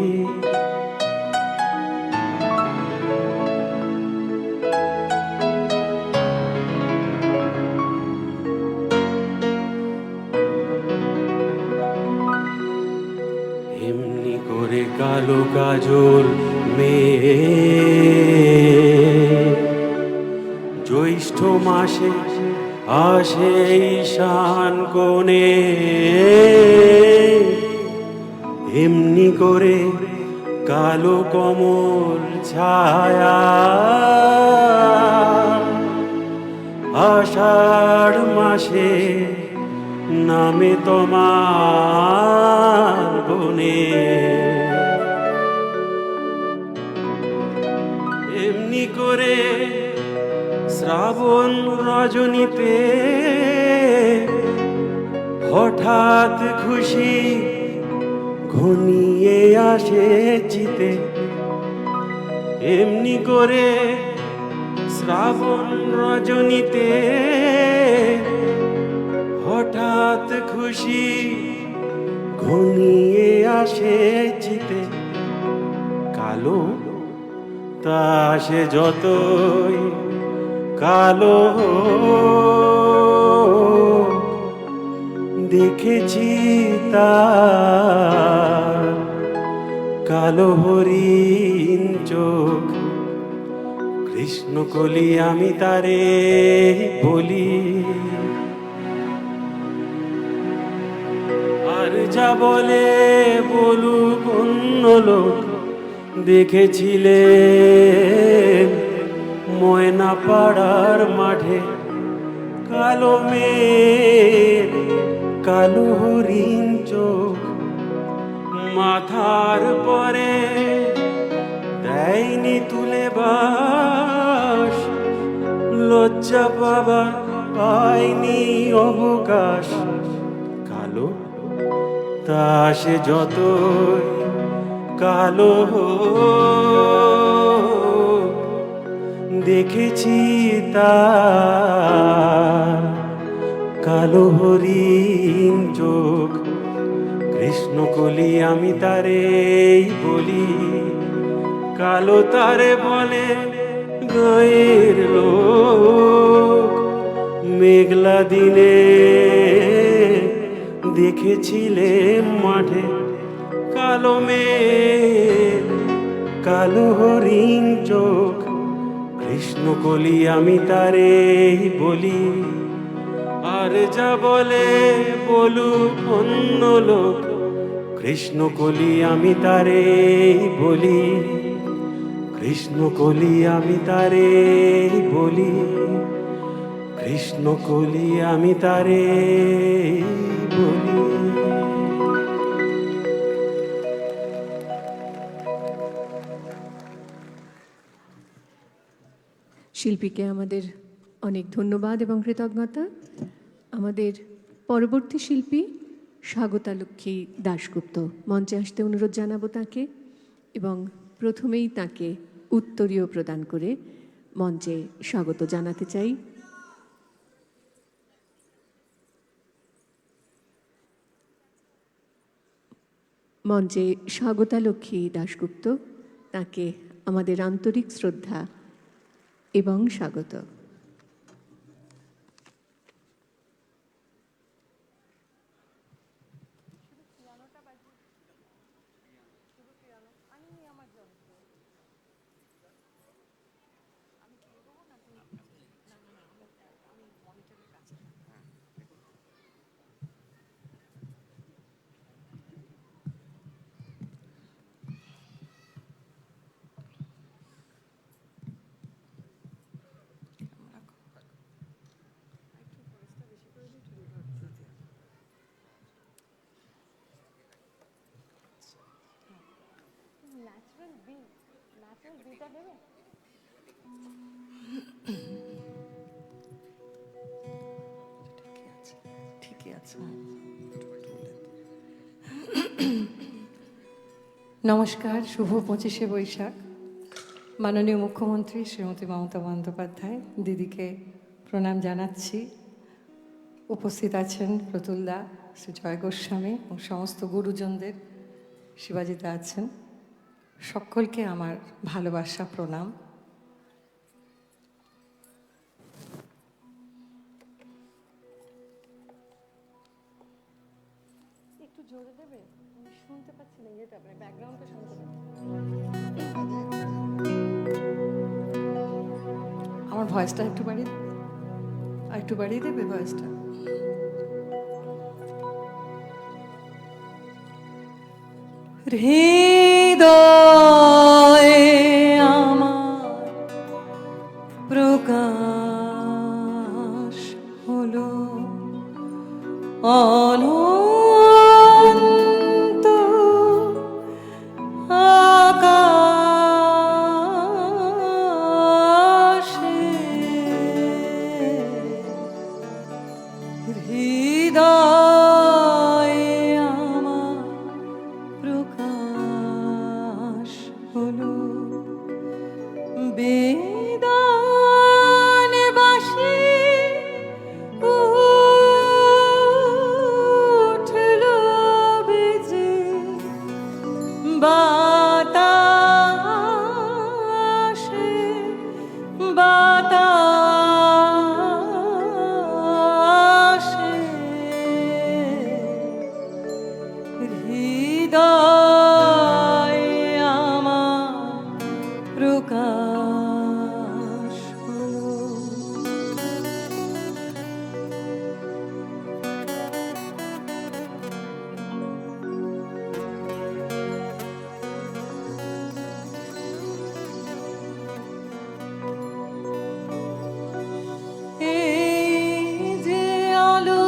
এমনি করে কালো কাজল মেয়ে জ্যৈষ্ঠ মাসে আসে ঈশান কোণে। এমনি করে কালো কমল ছায়া আষাঢ় মাসে নামে তোমার বনে। এমনি করে শ্রাবণ রজনীতে হঠাৎ খুশি ঘনিয়ে আসে চিতে। এমনি করে শ্রাবণ রজনীতে হঠাৎ খুশি ঘনিয়ে আসে চিতে। কালো তা সে যতই কালো, দেখেছি তার কালো হরিণ চোখ। কৃষ্ণকলি আমি তারে বলি। আর যা বলে বলুক অন্য লোক, দেখেছিলে ময়না পাড়ার মাঠে কালো মেঘ কালো হরিণ চোখ। মাথার পরে দেয়নি তুলে বাস, লজ্জা পাবার পায়নি অবকাশ। কালো তা সে যতই কালো, দেখেছি তার কালো হরিণ চোখ। কৃষ্ণকলি আমি তারে বলি। কালো তারে বলে গায়ের লোক। মেঘলা দিনে দেখেছিলে মাঠে কালো মেঘ কালো হরিণ চোখ। কৃষ্ণকলি আমি তারে বলি। আর যা বলে বলুক অন্য লোক, কৃষ্ণকলি আমি তারে বলি। কৃষ্ণকলি আমি তারে বলি। কৃষ্ণকলি আমি তারে বলি। শিল্পীকে আমাদের অনেক ধন্যবাদ এবং কৃতজ্ঞতা। আমাদের পরবর্তী শিল্পী স্বাগতালক্ষ্মী দাশগুপ্ত, মঞ্চে আসতে অনুরোধ জানাবো তাকে এবং প্রথমেই তাকে উত্তরীয় প্রদান করে মঞ্চে স্বাগত জানাতে চাই। মঞ্চে স্বাগতালক্ষ্মী দাশগুপ্ত, তাকে আমাদের আন্তরিক শ্রদ্ধা এবং স্বাগত। ঠিকই আছে। নমস্কার, শুভ 25শে বৈশাখ। মাননীয় মুখ্যমন্ত্রী শ্রীমতী মমতা বন্দ্যোপাধ্যায় দিদিকে প্রণাম জানাচ্ছি। উপস্থিত আছেন প্রতুলদা, শ্রী জয় গোস্বামী এবং সমস্ত গুরুজনদের, শিবাজিদা আছেন, সকলকে আমার ভালোবাসা প্রণাম। একটু জোরে দেবে, আমি শুনতে পাচ্ছি না, ইয়েটা মানে ব্যাকগ্রাউন্ডটা শুনতে পাচ্ছি। আমার ভয়েসটা একটু বাড়িয়ে দেবে ভয়েসটা। হৃদয়ে আমার প্রকাশ হলো অনন্ত আকাশে, হৃদয়ে আমার প্রকাশ হলো বেদন বাসি উঠলো বেজে বাতাসে, বাতাসে হৃদয়ে আমার প্রকাশ হলো। এই যে আলো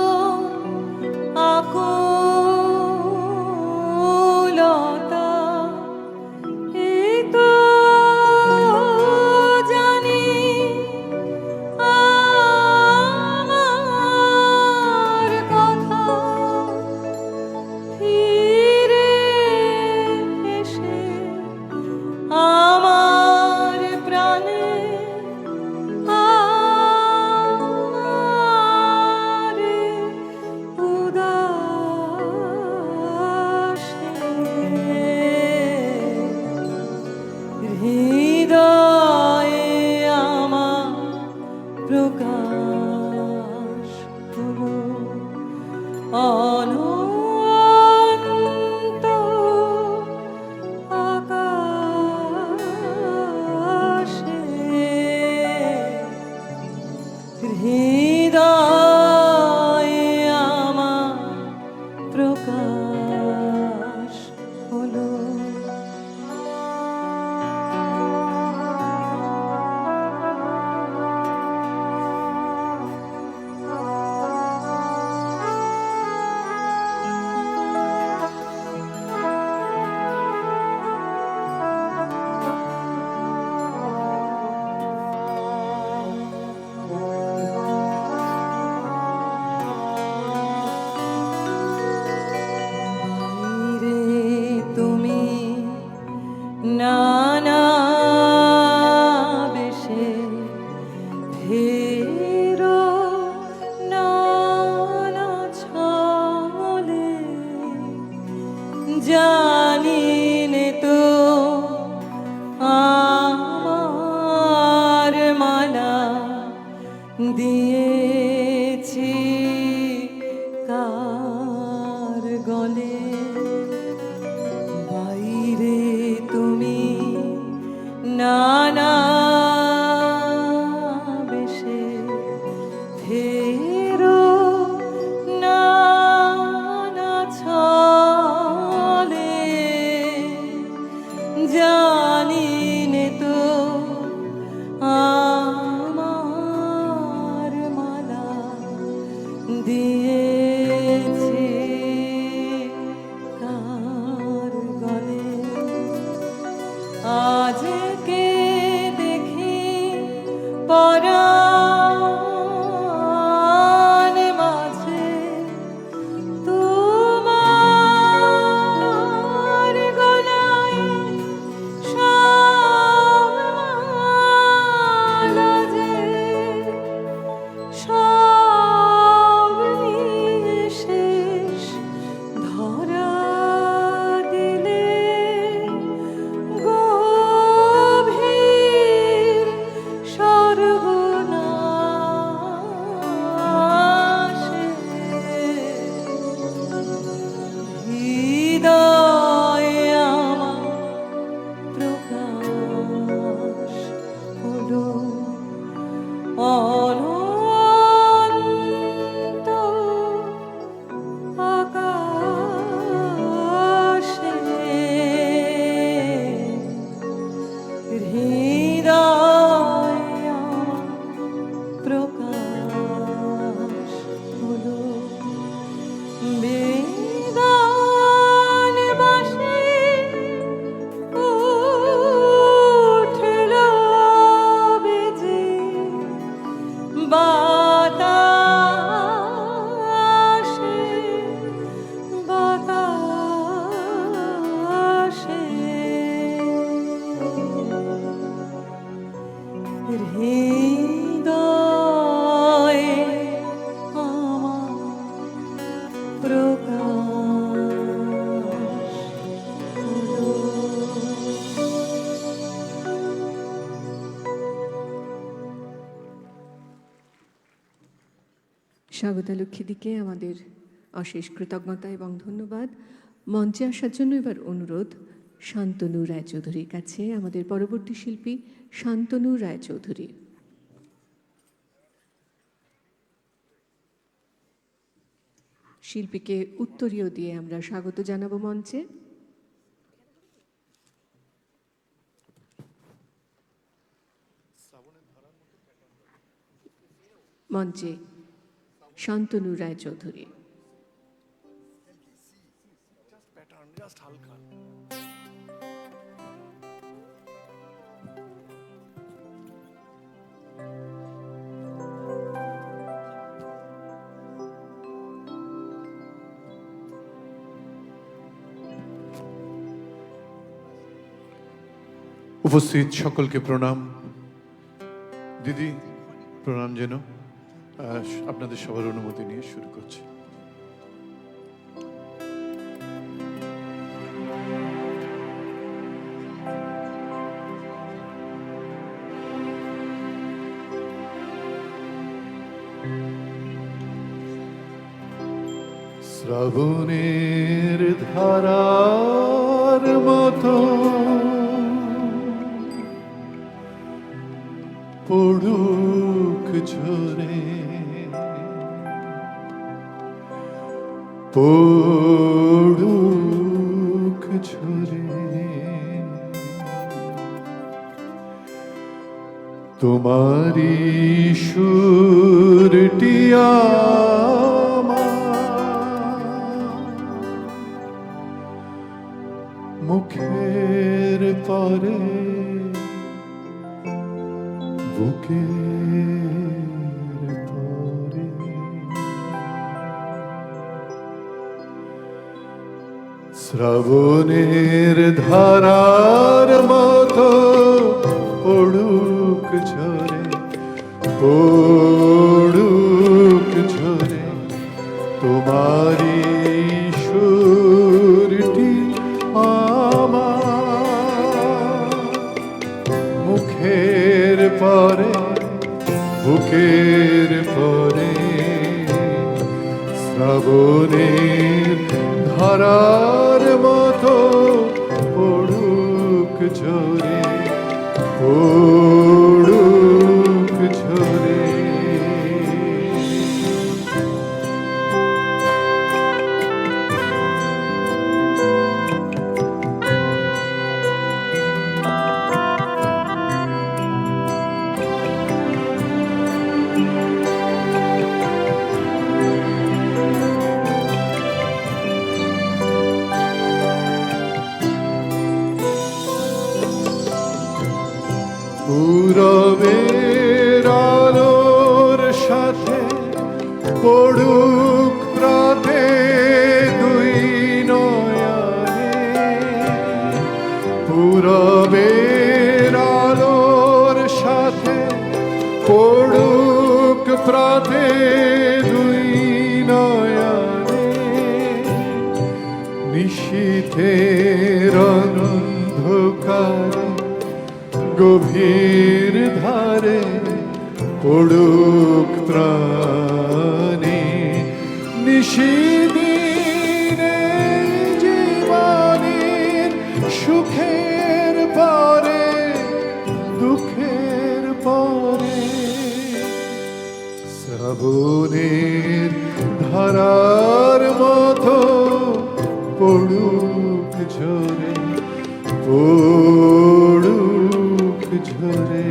আকুলতা, এই তো জানি আমার কথা ফিরে এসে আমার প্রাণে আমারে উদাসে, হৃদয়ে আমার প্রকাশ হলো অনন্ত আকাশে, হৃদয়ে আমার প্রকাশ হলো। বাইরে তুমি নানা বেশে ফেরো নানা ছলে, জানি নে তো আমার মালা দিয়েছি কার গলে। বাইরে তুমি নানা বেশে ফেরো নানা ছলে, জানি নে তো আমার মালা দিয়েছি কার গলে। স্বাগতা লক্ষ্মীদিকে আমাদের অশেষ কৃতজ্ঞতা এবং ধন্যবাদ। মঞ্চে আসার জন্য এবার অনুরোধ শান্তনু রায়চৌধুরীর কাছে, আমাদের পরবর্তী শিল্পী শান্তনু রায়চৌধুরী। শিল্পীকে উত্তরীয় দিয়ে আমরা স্বাগত জানাবো মঞ্চে। মঞ্চে শান্তনু রায়চৌধুরী। উপস্থিত সকলকে প্রণাম। দিদি প্রণাম যেন আপনাদের সবার অনুমতি নিয়ে শুরু করছি। শ্রাবণের ধারার মতো পড়ুক ঝরে, পড়ুক ঝরে তোমারি সুরটি আমার মুখের পরে বুকের পরে শ্রাবণের ধারার মতো পড়ুক ঝরে, পড়ুক ঝরে তোমারি সুরটি আমার মুখের পরে বুকের পরে শ্রাবণের ধারার মতো পড়ুক ঝরে, পড়ুক ঝরে পূরবের আলোর সাথে পড়ুক প্রাতে দুই নয়নে, পূরবের আলোর সাথে পড়ুক প্রাতে দুই নয়নে নিশীথের অন্ধকারে গভীর ধারে পড়ুক প্রাণে নিশিদিনে জীবনের সুখের পরে দুঃখের পরে শ্রাবণের ধারার মতো পড়ুক ঝরে, পড়ুক ঝরে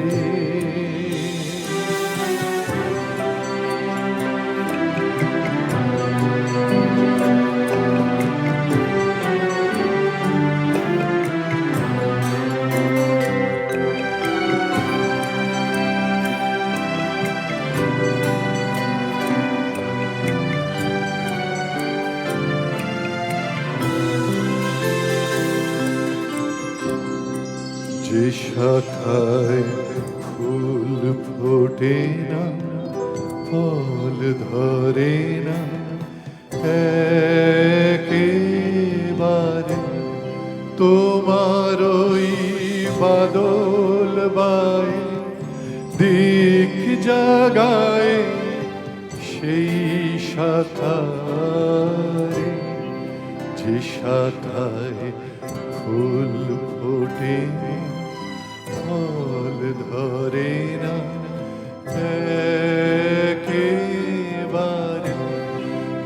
যে শাখায় ফুল ফোটে না ফল ধরে না একেবারে তোমার ওই বাদল বায় দিক জাগায় সেই শাখায়, যে শাখায় ফুল ফোটে ফল ধরে না একেবারে,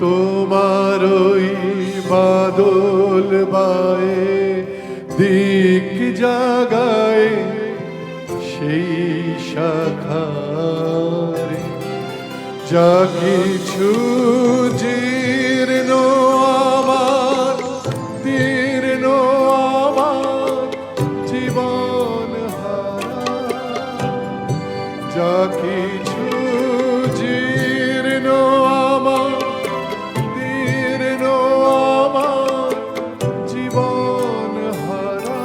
তোমার ওই বাদল বায়ে দিক জাগায় সেই শাখারে, যা কিছু জীর্ণ আমার দীর্ণ আমার জীবন হারা, যা কিছু জীর্ণ আমার দীর্ণ আমার জীবন হারা,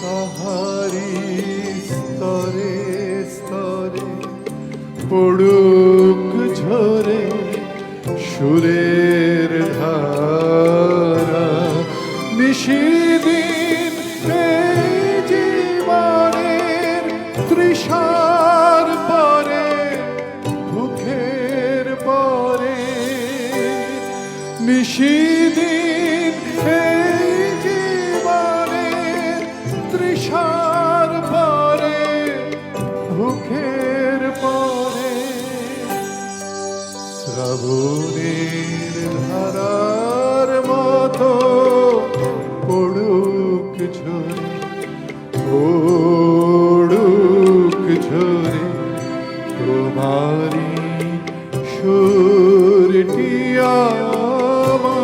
তাহারি স্তরে স্তরে পড়ুক ঝরে সুরের ধারা, নিশিদিন এই জীবনের তৃষার পরে ভুখের পরে, নিশিদিন এই জীবনের তৃষার পরে ভুখের পরে, শ্রাবণের ধারার মতো পড়ুক ঝরে পড়ুক ঝরে তোমারি সুরটি আমার,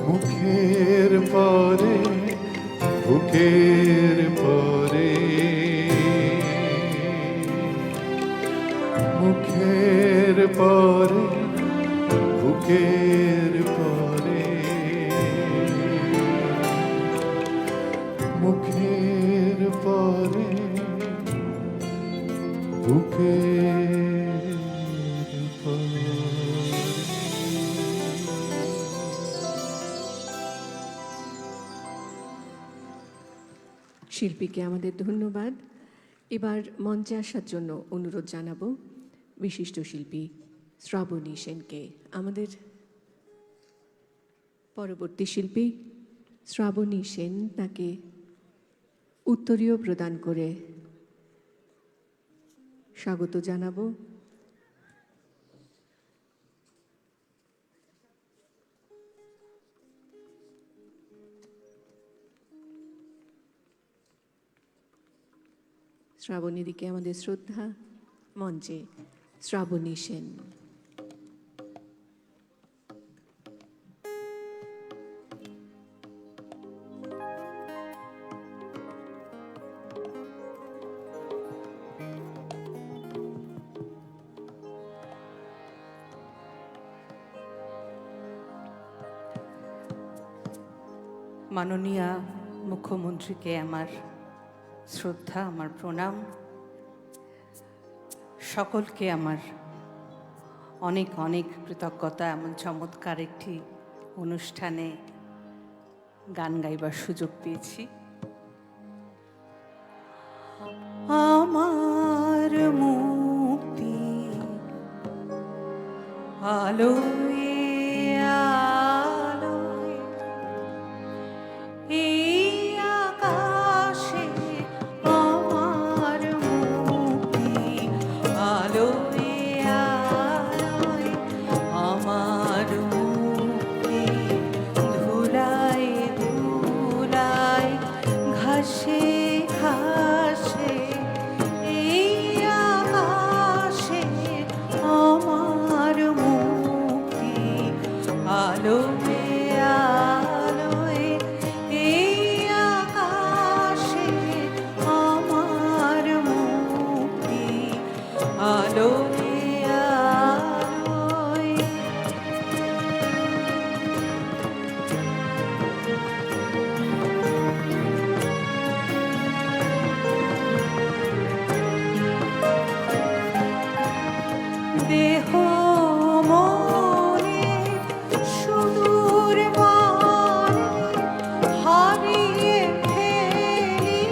মুখের পরে বুকের পরে, মুখের পরে বুকের পরে, মুখের পরে বুকের পরে। শিল্পীকে আমাদের ধন্যবাদ। এবার মঞ্চে আসার জন্য অনুরোধ জানাবো বিশিষ্ট শিল্পী শ্রাবণী সেনকে। আমাদের পরবর্তী শিল্পী শ্রাবণী সেন, তাকে উত্তরীয় প্রদান করে স্বাগত জানাবো। শ্রাবণীদিকে আমাদের শ্রদ্ধা। মঞ্চে শ্রাবণী সেন। মাননীয়া মুখ্যমন্ত্রীকে আমার শ্রদ্ধা, আমার প্রণাম। সকলকে আমার অনেক অনেক কৃতজ্ঞতা, এমন চমৎকার একটি অনুষ্ঠানে গান গাইবার সুযোগ পেয়েছি। আমার মুক্তি আলোয় আলোয় এই আকাশে, আমার মুক্তি আলোয় আলোয়, আমার মুক্তি ধুলায় ধুলায় ঘাসে ঘাসে এই আকাশে, আমার মুক্তি আলোয় আলোয় এই আকাশে, আমার মুক্তি আলোয় আলোয়। দেহ মনে সুদূর বারে হারিয়ে ফেলি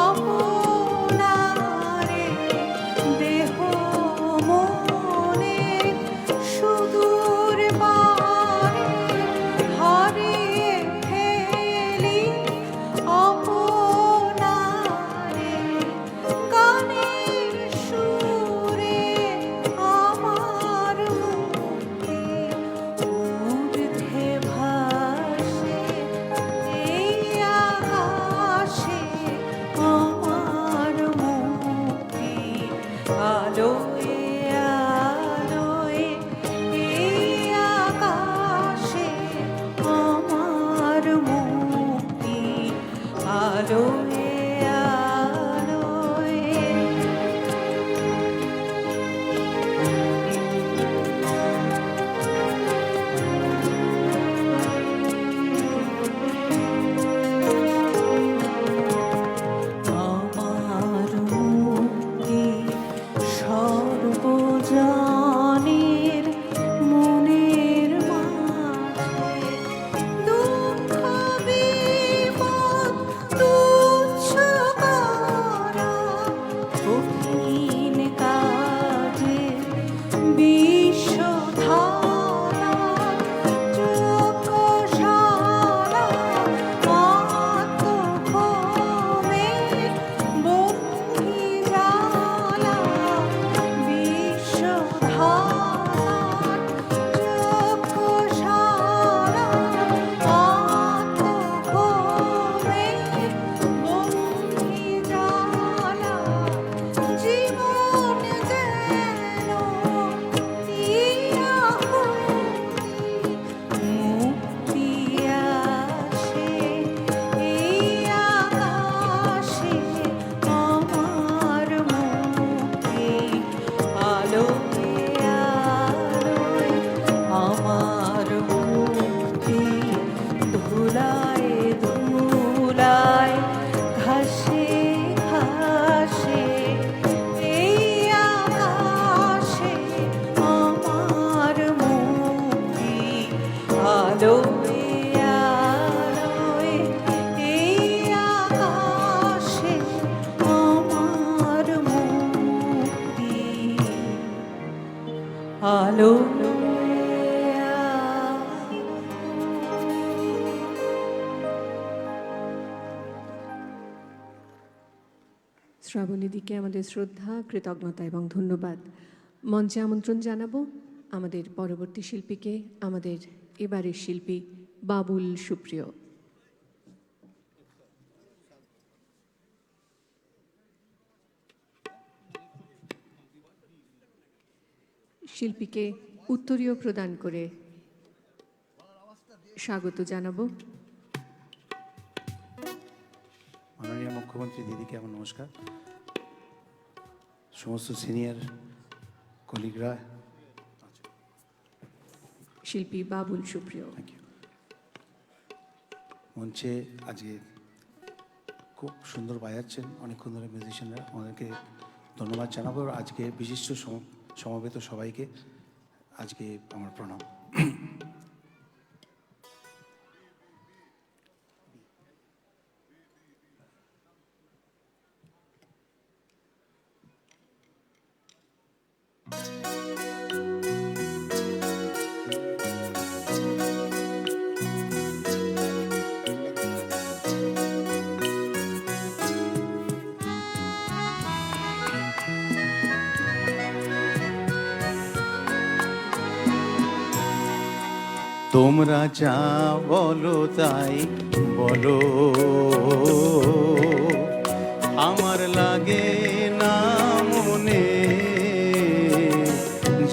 আপনারে, দেহ আলোয় আলোয় এই আকাশে আমার মুক্তি আলোয় আলোয় আমার মুক্তি সর্বজনের মনের মাঝে দুঃখ বিপদ তুচ্ছ করা কঠিন কাজে বিশ্বধারা যজ্ঞশালা আত্মভূমে বন্দিশালা বিশ্বধারা যজ্ঞশালা আত্মভূমে বন্দিশালা জীবন যেন মুক্তি আসে এই আকাশে আমার মুক্তি আলোয় আলোয় আমার মুক্তি ধুলায় ধুলায় ঘাসে ঘাসে এই আকাশে আমার মুক্তি আলোয় আলোয় এই আকাশে আমার মুক্তি আলোয় শ্রাবণীদিকে আমাদের শ্রদ্ধা, কৃতজ্ঞতা এবং ধন্যবাদ। মঞ্চে আমন্ত্রণ জানাবো আমাদের পরবর্তী শিল্পীকে, আমাদের এবারের শিল্পী বাবুল সুপ্রিয়। শিল্পীকে উত্তরীয় প্রদান করে স্বাগত জানাবো। মাননীয় মুখ্যমন্ত্রী দিদিকে আমার নমস্কার, সমস্ত সিনিয়র কলিগরা, শিল্পী বাবুল সুপ্রিয়। Thank you. মঞ্চে আজকে খুব সুন্দর বাজাচ্ছেন অনেকক্ষণ ধরে মিউজিশিয়ানরা, ওনাদেরকে ধন্যবাদ জানাবো। আজকে বিশিষ্ট সমবেত সবাইকে আজকে আমার প্রণাম। তোমরা যা বলো তাই বলো, আমার লাগে না মনে।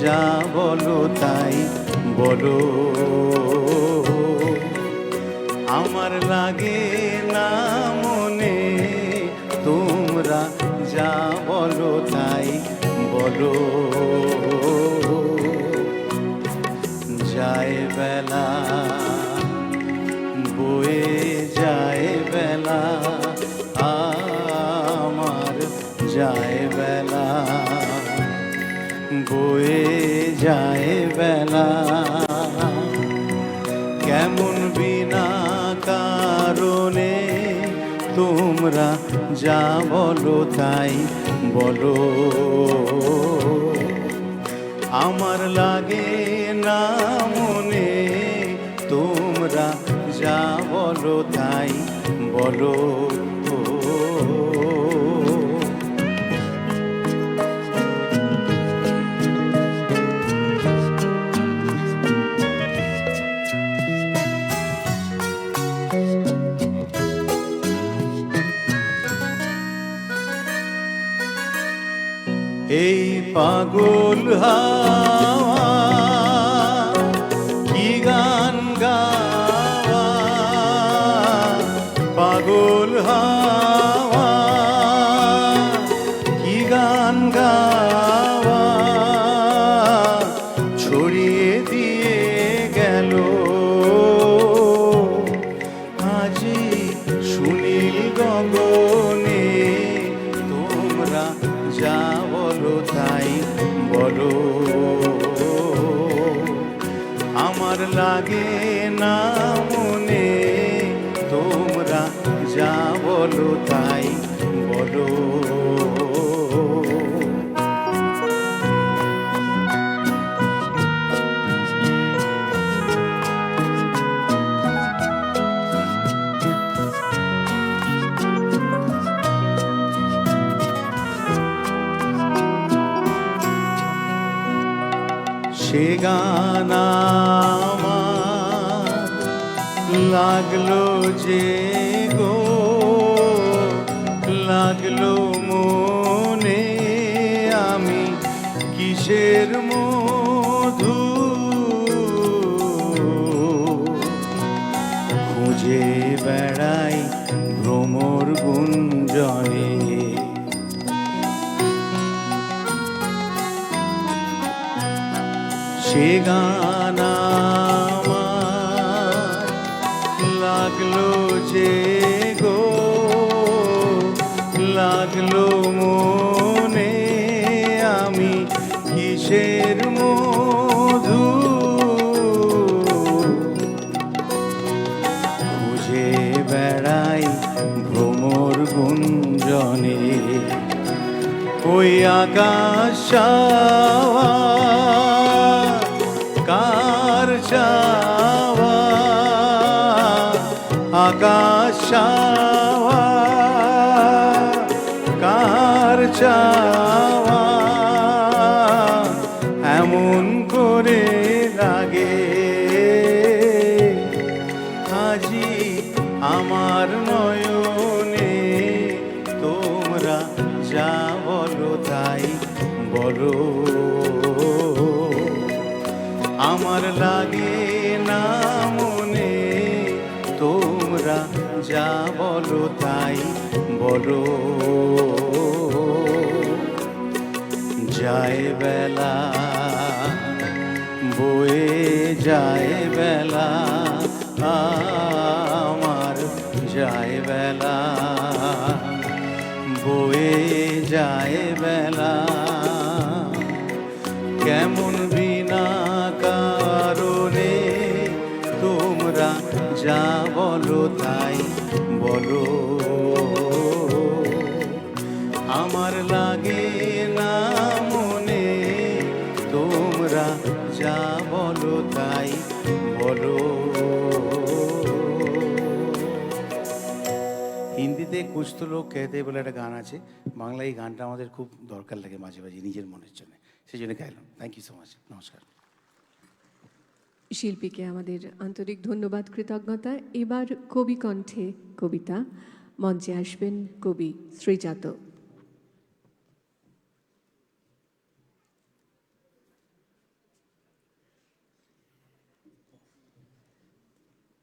যা বলো তাই বলো, আমার লাগে না মনে। তোমরা যা বলো তাই বলো। যায় বেলা বয়ে যায় বেলা, আমার যায় বেলা বয়ে যায় বেলা। কেমন বিনা কারণে তোমরা যা বলো তাই বলো, আমার লাগে না মনে। তোমরা যা বলো তাই বলো। এই পাগল হাওয়া কি গান গাওয়া, পাগল হাওয়া কি গান গাওয়া, ছড়িয়ে দিয়ে গেল আজি সুনীল গগনে। তোমরা যা বলো তাই বলো, আমার লাগে না মনে। তোমরা যা বলো তাই বলো। সে গান আমার লাগলো যে গো, লাগলো মনে। আমি কিসের মধু খুঁজে বেড়াই ভ্রমর গুঞ্জনে। সে গান আমার লাগলো যে গো, লাগলো মনে। আমি কিসের মধু খুঁজে বেড়াই ভ্রমর গুঞ্জনে। ওই আকাশ কার চাওয়া, আকাশ কার চাওয়া, এমন করে লাগে আজি আমার নয়নে। তোমরা যা বলো তাই বলো, আমার লাগে না মনে। তোমরা যা বলো তাই বলো। যায় বেলা বয়ে যায় বেলা, আমার যায় বেলা বয়ে যায় বেলা। কেমন বিনা কারণে তোমরা যা বলো তাই বলো, আমার লাগে না মনে। তোমরা যা বলো তাই বলো। হিন্দিতে কুছ তো লোক कहते বলে একটা গান আছে, বাংলায় এই গানটা আমাদের খুব দরকার লাগে মাঝে মাঝে নিজের মনের জন্য, সেই জন্য গাইলাম। থ্যাংক ইউ সো মাচ, নমস্কার। শিল্পীকে আমাদের আন্তরিক ধন্যবাদ, কৃতজ্ঞতা। এবার কবি কণ্ঠে কবিতা, মঞ্চে আসবেন কবি শ্রীজাত।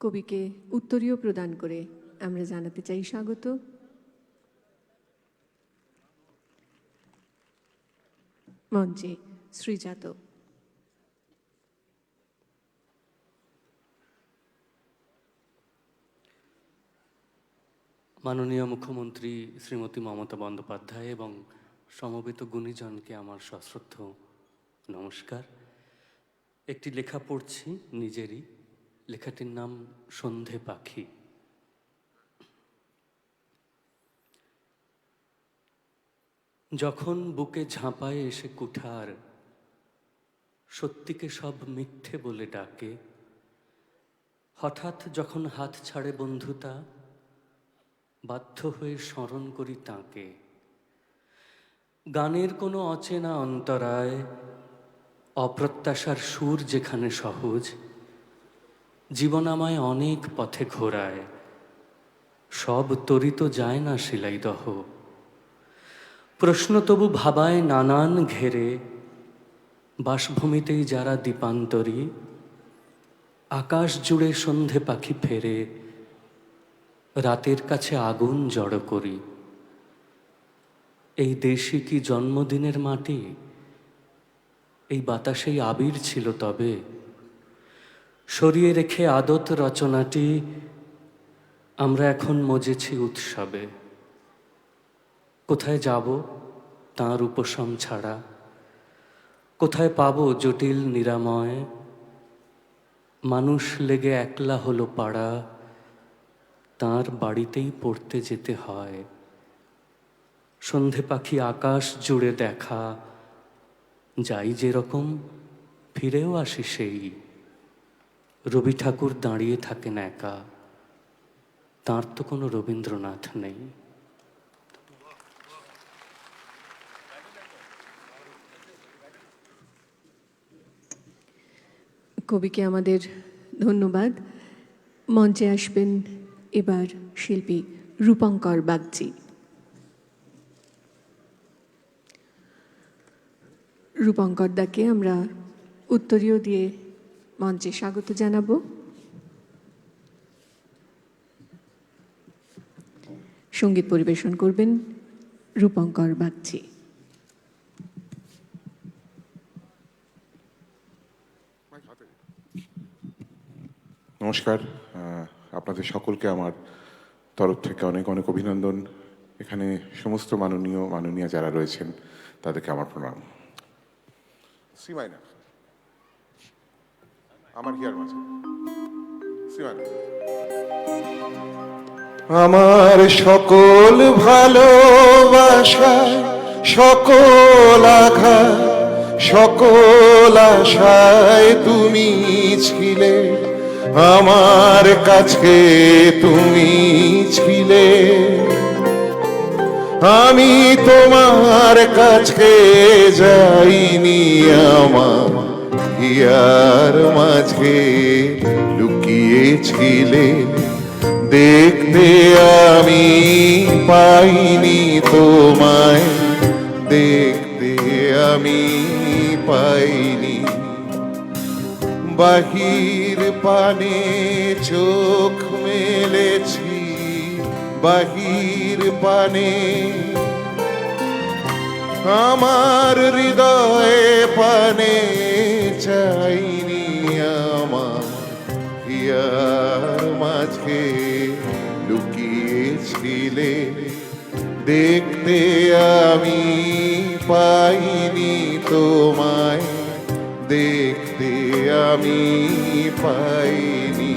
কবিকে উত্তরীয় প্রদান করে আমরা জানাতে চাই স্বাগত। মঞ্চে শ্রীজাত। মাননীয় মুখ্যমন্ত্রী শ্রীমতী মমতা বন্দ্যোপাধ্যায় এবং সমবেত গুণীজনকে আমার সশ্রদ্ধ নমস্কার। একটি লেখা পড়ছি নিজেরই, লেখাটির নাম সন্ধে পাখি। যখন বুকে ঝাঁপায় এসে কুঠার, সত্যিকে সব মিথ্যে বলে ডাকে। হঠাৎ যখন হাত ছাড়ে বন্ধুতা, বাধ্য হয়ে স্মরণ করি তাঁকে। গানের কোনো অচেনা অন্তরায়, অপ্রত্যাশার সুর যেখানে সহজ, জীবন আমায় অনেক পথে ঘোরায়। সব তরিত যায় না শিলাইদহ, প্রশ্ন তবু ভাবায় নানান ঘেরে, বাসভূমিতেই যারা দীপান্তরী, আকাশ জুড়ে সন্ধে পাখি ফেরে, রাতের কাছে আগুন জড়ো করি। এই দেশে কি জন্মদিনের মাটি, এই বাতাসেই আবির ছিল তবে, সরিয়ে রেখে আদত রচনাটি আমরা এখন মজেছি উৎসবে। কোথায় যাব তাঁর উপশম ছাড়া, কোথায় পাবো জটিল নিরাময়, মানুষ লেগে একলা হলো পাড়া, তাঁর বাড়িতেই পড়তে যেতে হয়। সন্ধে পাখি আকাশ জুড়ে দেখা, যাই যেরকম ফিরেও আসি সেই। রবি ঠাকুর দাঁড়িয়ে থাকেন একা, তাঁর তো কোনো রবীন্দ্রনাথ নেই। কবিকে আমাদের ধন্যবাদ। মঞ্চে আসবেন এবার শিল্পী রূপঙ্কর বাগচি। রূপঙ্কর দাকে আমরা উত্তরীয় দিয়ে মঞ্চে স্বাগত জানাবো। সঙ্গীত পরিবেশন করবেন রূপঙ্কর বাগচি। নমস্কার, আপনাদের সকলকে আমার তরফ থেকে অনেক অনেক অভিনন্দন। এখানে সমস্ত মাননীয়া যারা রয়েছেন তাদেরকে আমার প্রণাম। সি মাইনার আমার হিয়ার মাঝে সি মাইনার। আমার সকল ভালোবাসা, সকল আঘাত, সকল আশায় তুমি ছিলে, আমার কাছে তুমি ছিলে। আমি তোমার কাছে যাইনি, আমার হিয়ার মাঝে লুকিয়েছিলে। দেখতে আমি পাইনি তোমায়, দেখতে আমি পাইনি। বাহির পানে চোখ মেলেছি, বাহির পানে আমার হৃদয়ে পানে চাইনি। আমার হিয়ার মাঝে লুকিয়েছিলে, দেখতে আমি পাইনি তোমায়, দেখতে আমি পাইনি।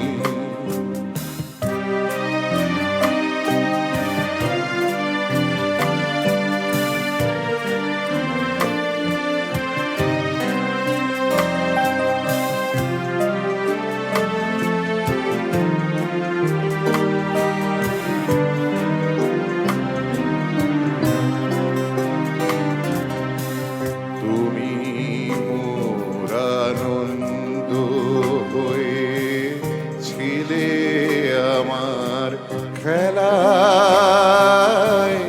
খেলায়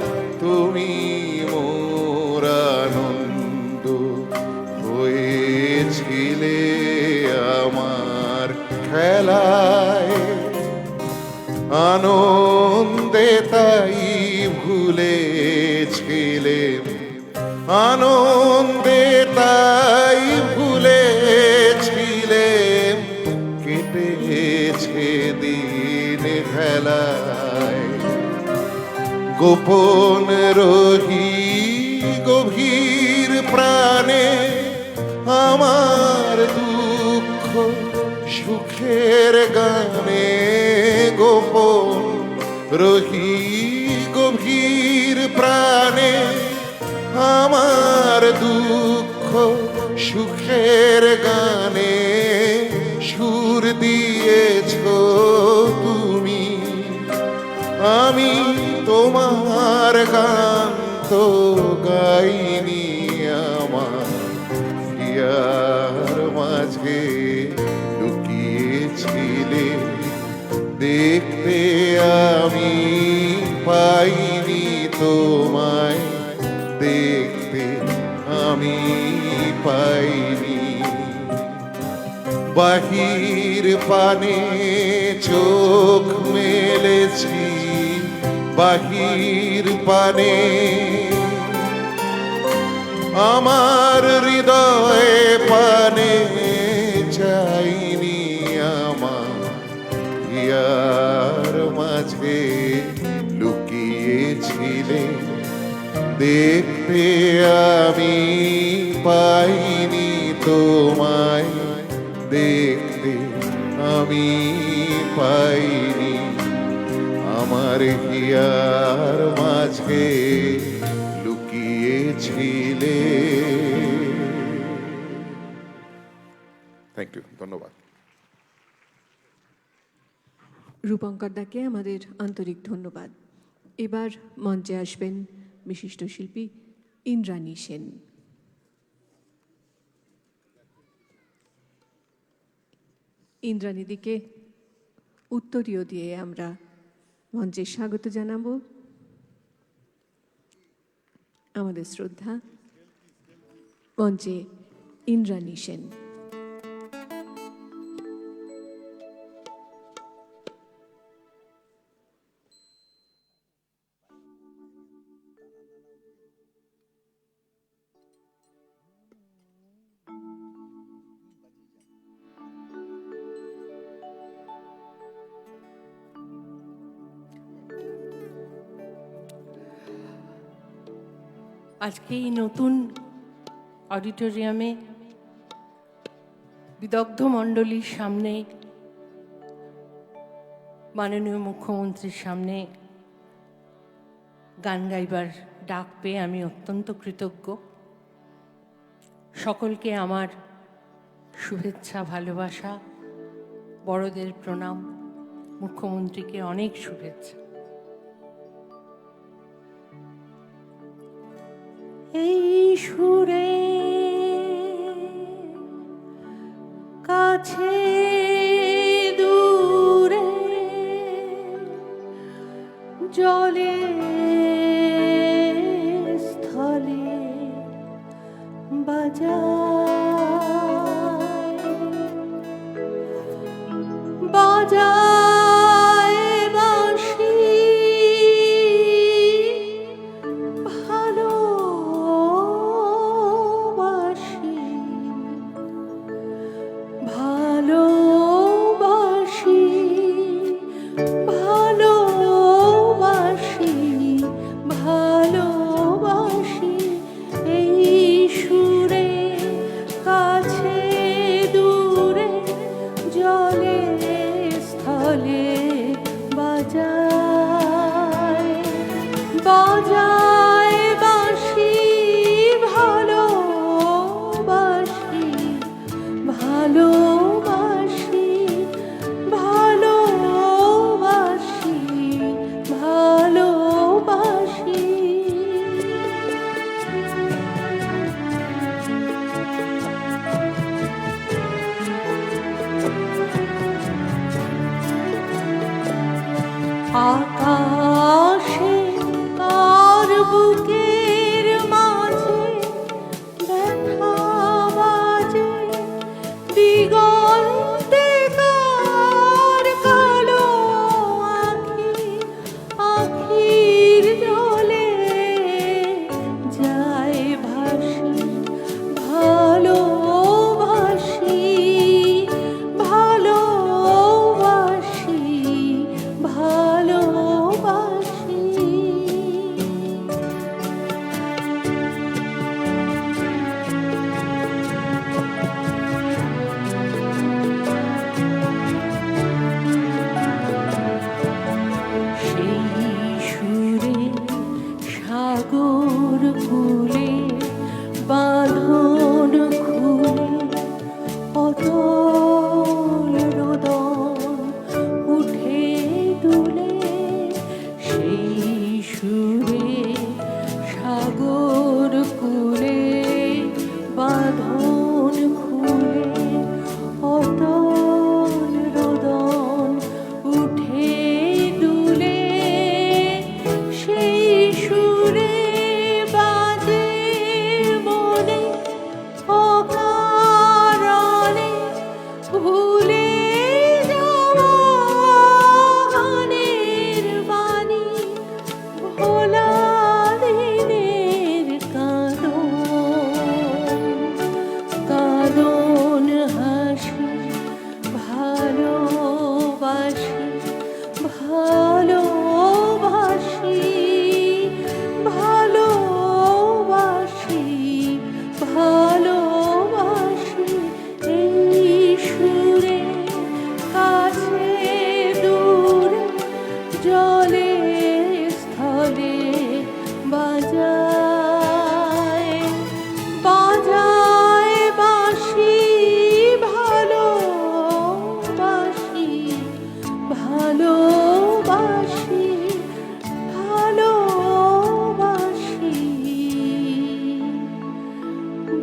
তুমি মোর আনন্দ হয়েছিলে, আমার খেলায় আনন্দে তাই ভুলেছিলে, আনন্দে তাই ভুলেছিলে। কেটেছে দিন খেলায়, গোপন রহি গভীর প্রাণে, আমার দুঃখ সুখের গানে। গোপন রহি গভীর প্রাণে, আমার দুঃখ সুখের গানে। সুর দিয়েছ তুমি, আমি তোমার গান তো গাইনি। আমার হিয়ার মাঝে লুকিয়েছিলে, দেখতে আমি পাইনি তোমায়, আমি পাইনি। বাহির পানে চোখ মেলেছি, বাহির পানে আমার হৃদয়ে পানে চাইনি। আমার হিয়ার মাঝে লুকিয়েছিলে, দেখতে আমি পাইনি তোমায়, দেখতে আমি পাইনি। আমার হিয়ার মাঝে লুকিয়েছিলে। থ্যাংক ইউ, ধন্যবাদ। রূপঙ্কর দাকে আমাদের আন্তরিক ধন্যবাদ। এবার মঞ্চে আসবেন বিশিষ্ট শিল্পী ইন্দ্রাণী সেন। ইন্দ্রাণীদিকে উত্তরীয় দিয়ে আমরা মঞ্চে স্বাগত জানাবো। আমাদের শ্রদ্ধা, মঞ্চে ইন্দ্রাণী সেন। আজকে এই নতুন অডিটোরিয়ামে বিদগ্ধ মণ্ডলীর সামনে, মাননীয় মুখ্যমন্ত্রীর সামনে গান গাইবার ডাক পেয়ে আমি অত্যন্ত কৃতজ্ঞ। সকলকে আমার শুভেচ্ছা, ভালোবাসা, বড়দের প্রণাম, মুখ্যমন্ত্রীকে অনেক শুভেচ্ছা। এই সুরে কাছে দূরে জলে স্থলে বাজায় বাঁশি, ভালোবাসি ভালোবাসি ভালোবাসি ভালোবাসি। এই সুরে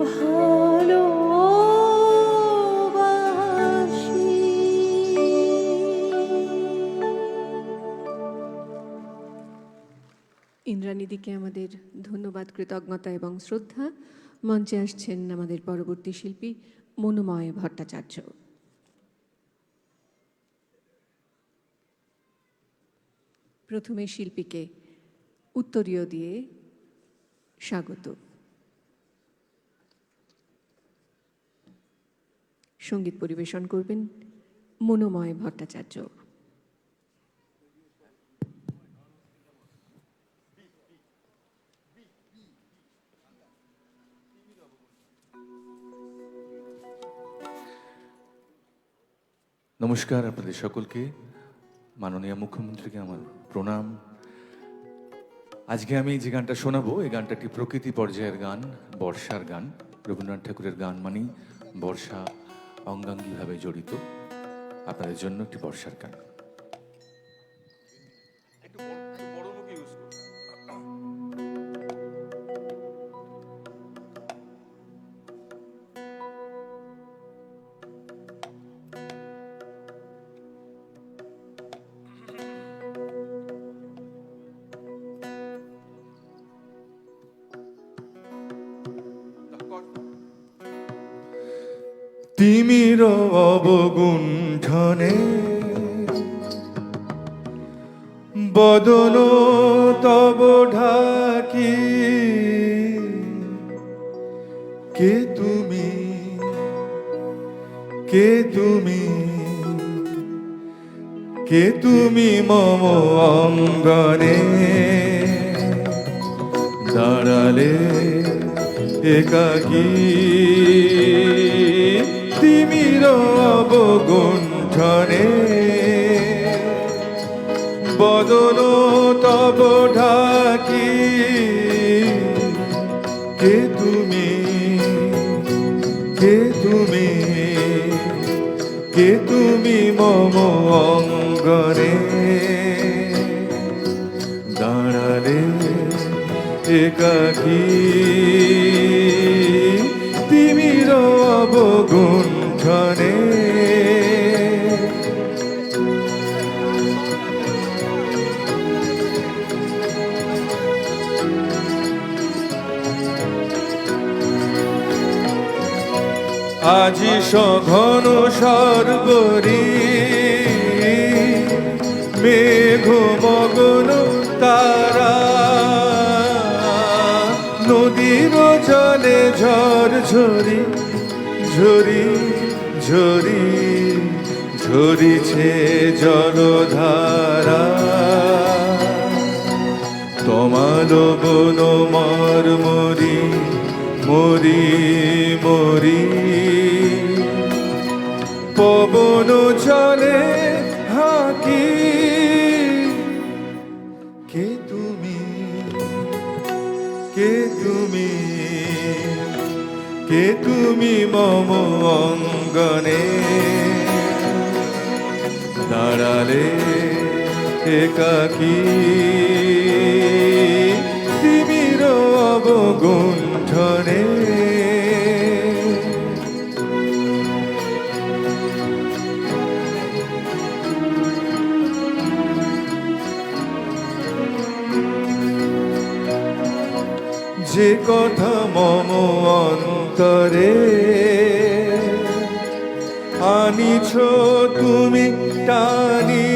ভালোবাসি। ইন্দ্রাণীদিকে আমাদের ধন্যবাদ, কৃতজ্ঞতা এবং শ্রদ্ধা। মঞ্চে আসছেন আমাদের পরবর্তী শিল্পী মনোময় ভট্টাচার্য। প্রথমে শিল্পীকে উত্তরীয় দিয়ে স্বাগত। সঙ্গীত পরিবেশন করবেন মনোময় ভট্টাচার্য। নমস্কার আপনাদের সকলকে, মাননীয় মুখ্যমন্ত্রীকে আমার প্রণাম। আজকে আমি যে গানটা শোনাবো, এই গানটা একটি প্রকৃতি পর্যায়ের গান, বর্ষার গান। রবীন্দ্রনাথ ঠাকুরের গান মানেই বর্ষা অঙ্গাঙ্গিভাবে জড়িত। আপনাদের জন্য একটি বর্ষার গান। তিমির অবগুণ্ঠনে বদন তব ঢাকি, কে তুমি, কে তুমি, কে তুমি মম অঙ্গনে দাঁড়ালে একাকী। তিমির অবগুণ্ঠনে বদন তব ঢাকি, কে তুমি, কে তুমি, কে তুমি মম অঙ্গনে দাঁড়ালে একাকী। তিমির অবগুণ্ঠনে আজি সঘন সর্বরি মেঘ মগন তারা, নদীর জলে ঝড় ঝরি ঝরি ঝরি ঝরিছে জলধারা। তোমার বন মর মরি মরি মরি, পবন চলে হাকি, কে তুমি, কে তুমি, কে তুমি মম অঙ্গনে দাঁড়ালে একাকী। তিমির অবগুণ্ঠনে যে কথা মম অন্তরে আনিছ তুমি টানি,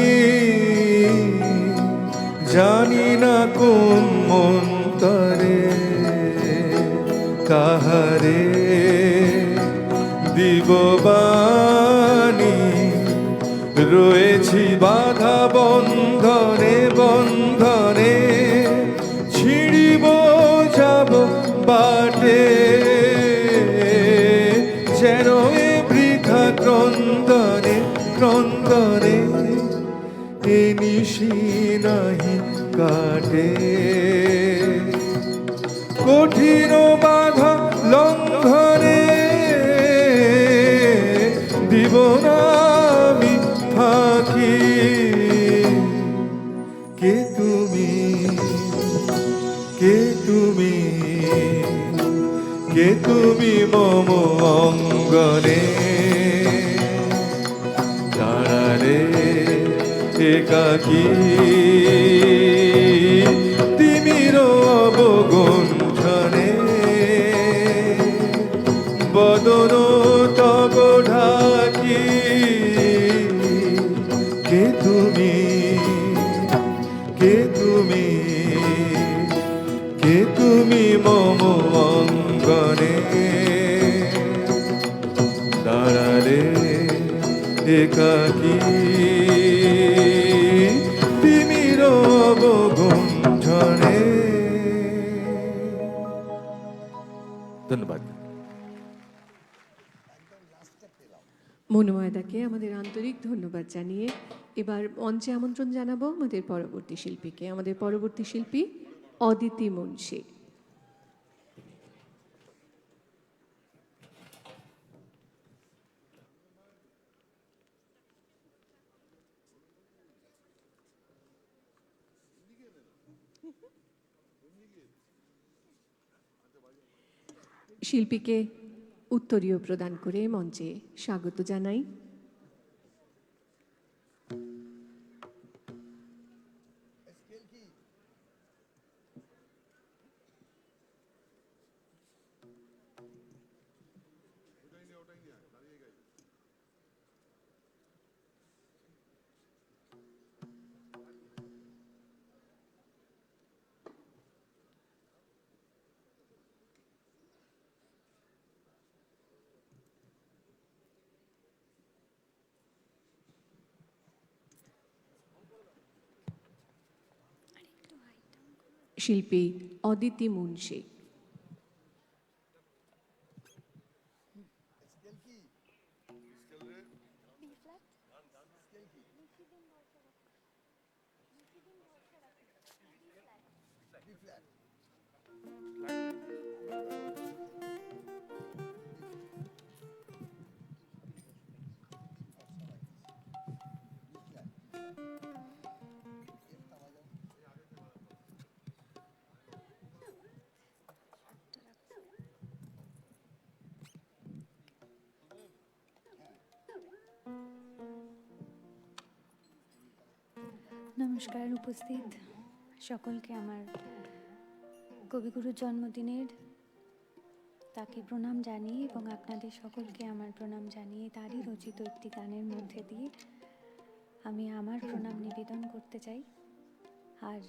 জানি না কোন মন্তরে কাহারে দিববাণী। রয়েছি বাধা বন্ধনে বন্ধনে, ছিড়িব যাব বাটে, যেন এ বৃথা ক্রন্দনে ক্রন্দনে এ নিশি নাহি কাটে। কঠিন বাধা লঙ্ঘনে দিব না আমি ফাঁকি, কে তুমি, কে তুমি, কে তুমি তুমি মম অঙ্গনে দাঁড়ালে একাকী তিমির অবগুণ্ঠনে বদন তব ঢাকি কে তুমি কে তুমি কে তুমি মম অঙ্গনে দাঁড়ালে একাকী তিমির অবগুণ্ঠনে। ধন্যবাদ। মনোময়দাকে আমাদের আন্তরিক ধন্যবাদ জানিয়ে এবার মঞ্চে আমন্ত্রণ জানাবো আমাদের পরবর্তী শিল্পীকে। আমাদের পরবর্তী শিল্পী অদিতি মুন্সী। শিল্পীকে উত্তরীয় প্রদান করে মঞ্চে স্বাগত জানাই। শিল্পী অদিতি মুন্সী। নমস্কার উপস্থিত সকলকে আমার কবিগুরুর জন্মদিনের তাকে প্রণাম জানিয়ে এবং আপনাদের সকলকে আমার প্রণাম জানিয়ে তারই রচিত একটি গানের মধ্যে দিয়ে আমি আমার প্রণাম নিবেদন করতে চাই। আর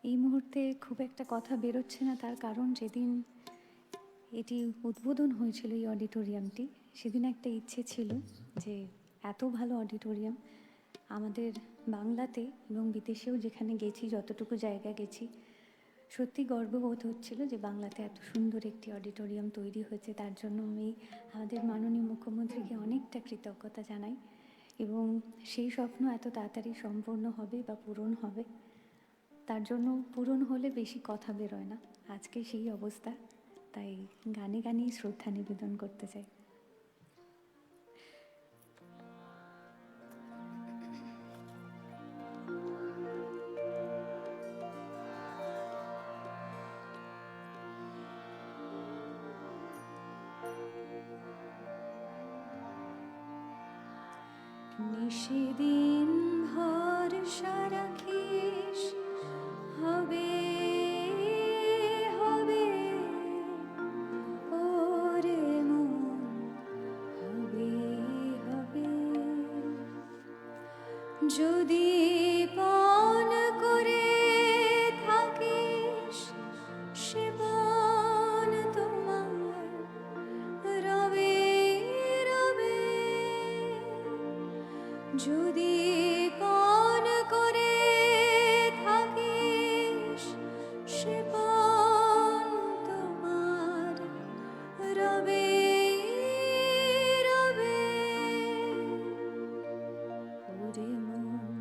এই মুহূর্তে খুব একটা কথা বেরোচ্ছে না, তার কারণ যেদিন এটি উদ্বোধন হয়েছিল এই অডিটোরিয়ামটি, সেদিন একটা ইচ্ছে ছিল যে এত ভালো অডিটোরিয়াম আমাদের বাংলাতে এবং বিদেশেও যেখানে গেছি, যতটুকু জায়গা গেছি, সত্যি গর্ববোধ হচ্ছিল যে বাংলাতে এত সুন্দর একটি অডিটোরিয়াম তৈরি হয়েছে। তার জন্য আমি আমাদের মাননীয় মুখ্যমন্ত্রীকে অনেকটা কৃতজ্ঞতা জানাই এবং সেই স্বপ্ন এত তাড়াতাড়ি সম্পূর্ণ হবে বা পূরণ হবে, তার জন্য পূরণ হলে বেশি কথা বেরোয় না। আজকে সেই অবস্থা, তাই গানে গানেই শ্রদ্ধা নিবেদন করতে চাই। নিশিদিন ভরসা রাখিস হবে হবে ওরে মন হবে হবে, যদি পণ করে থাকিস সে পণ তোমার রবে রবে, যদি পণ করে থাকিস সে পণ তোমার রবে রবে, ওরে মন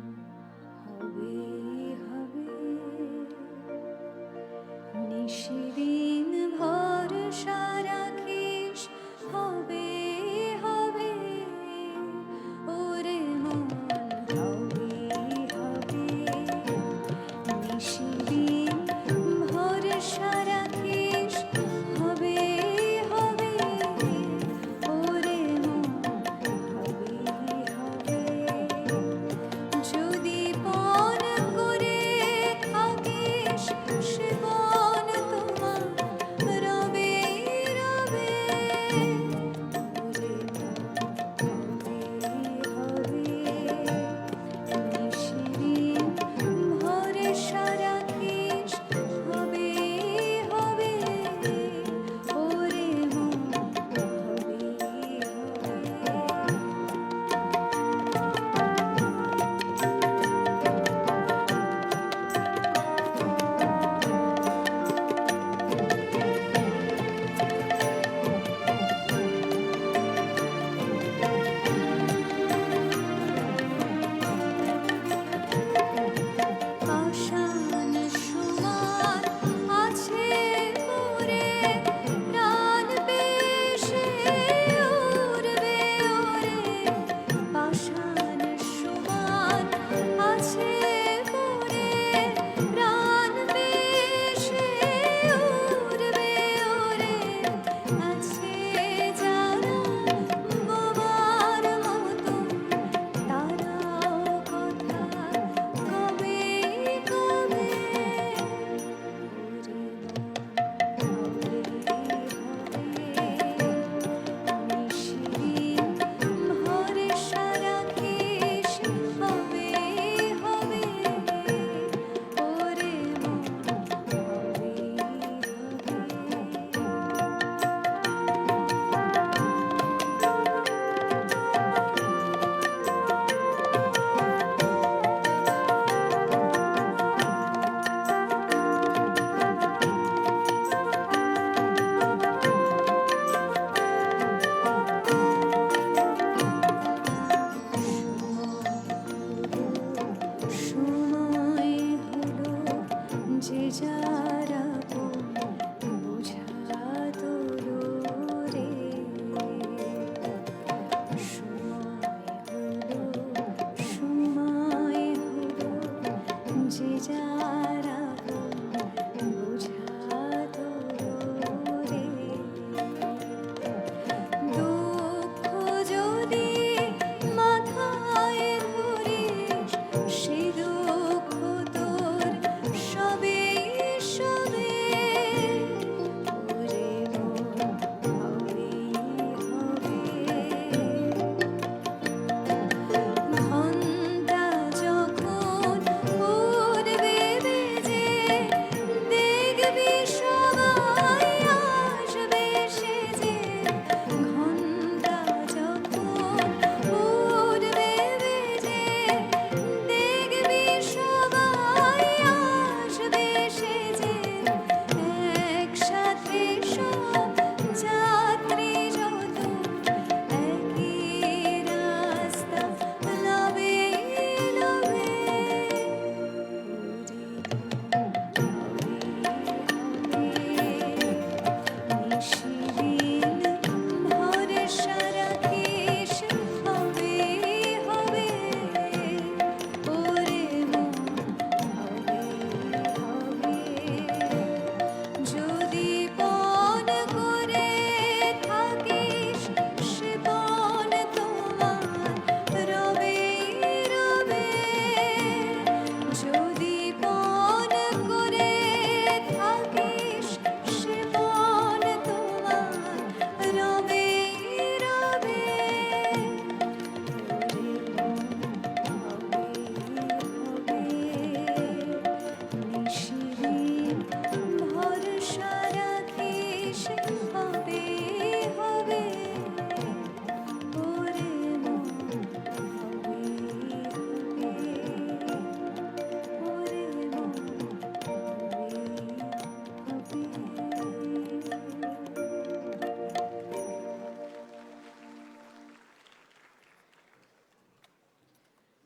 হবে হবে, নিশিদিন ভরসা রাখিস হবে হবে, ওরে মন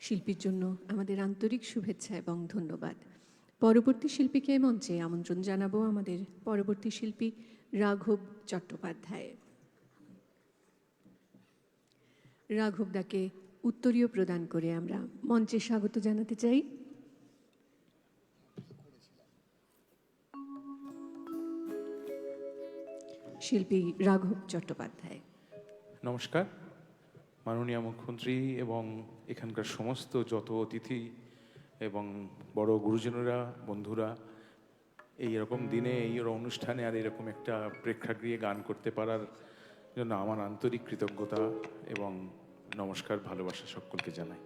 শিল্পীর জন্য আমাদের আন্তরিক শুভেচ্ছা এবং ধন্যবাদ। পরবর্তী শিল্পীকে মঞ্চে আমন্ত্রণ জানাবো আমাদের পরবর্তী শিল্পী রাঘব চট্টোপাধ্যায়। রাঘব দাকে উত্তরীয় প্রদান করে আমরা মঞ্চে স্বাগত জানাতে চাই। শিল্পী রাঘব চট্টোপাধ্যায়। নমস্কার, মাননীয় মুখ্যমন্ত্রী এবং এখানকার সমস্ত যত অতিথি এবং বড় গুরুজনেরা, বন্ধুরা, এই রকম দিনে এই অনুষ্ঠানে আর এরকম একটা প্রেক্ষাগৃহে গান করতে পারার জন্য আমার আন্তরিক কৃতজ্ঞতা এবং নমস্কার, ভালোবাসা সকলকে জানাই।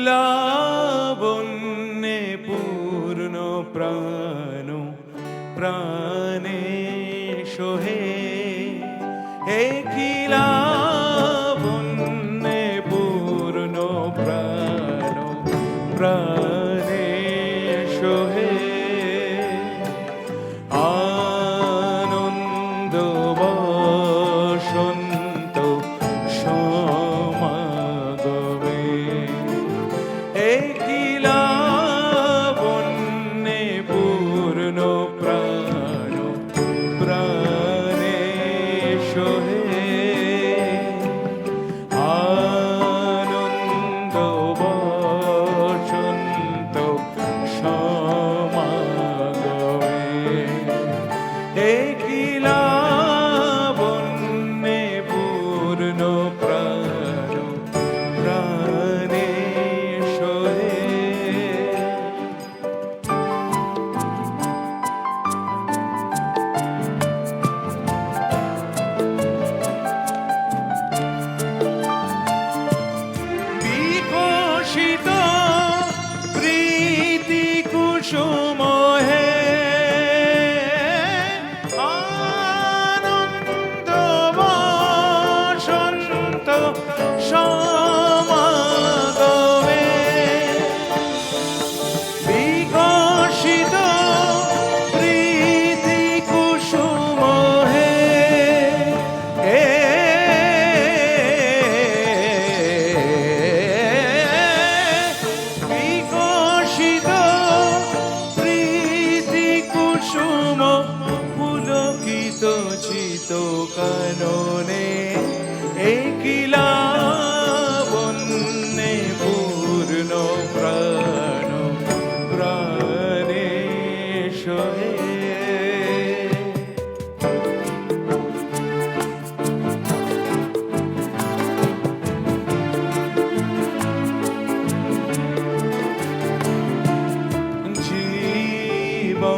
লাবণ্যে পূর্ণ প্রাণ প্রাণে সোহে, হে কি লাবণ্যে পূর্ণ প্রাণ প্রাণে সোহে, আনন্দ বসন্ত সমাগমে, হে কি লাবণ্যে পূর্ণ প্রাণ প্রাণে সোহে, আনন্দ বসন্ত সমাগমে, হে কি লাবণ্যে পূর্ণ প্রাণ প্রাণে সোহে। বিকশিত প্রীতি কুসুম হে, আনন্দ বসন্ত সমাগমে, বিকশিত প্রীতি কুসুম হে, বিকশিত প্রীতি কুসুম পুলকিত চিত কাননে, কি লাবণ্যে পূর্ণ প্রাণ প্রাণে সোহে।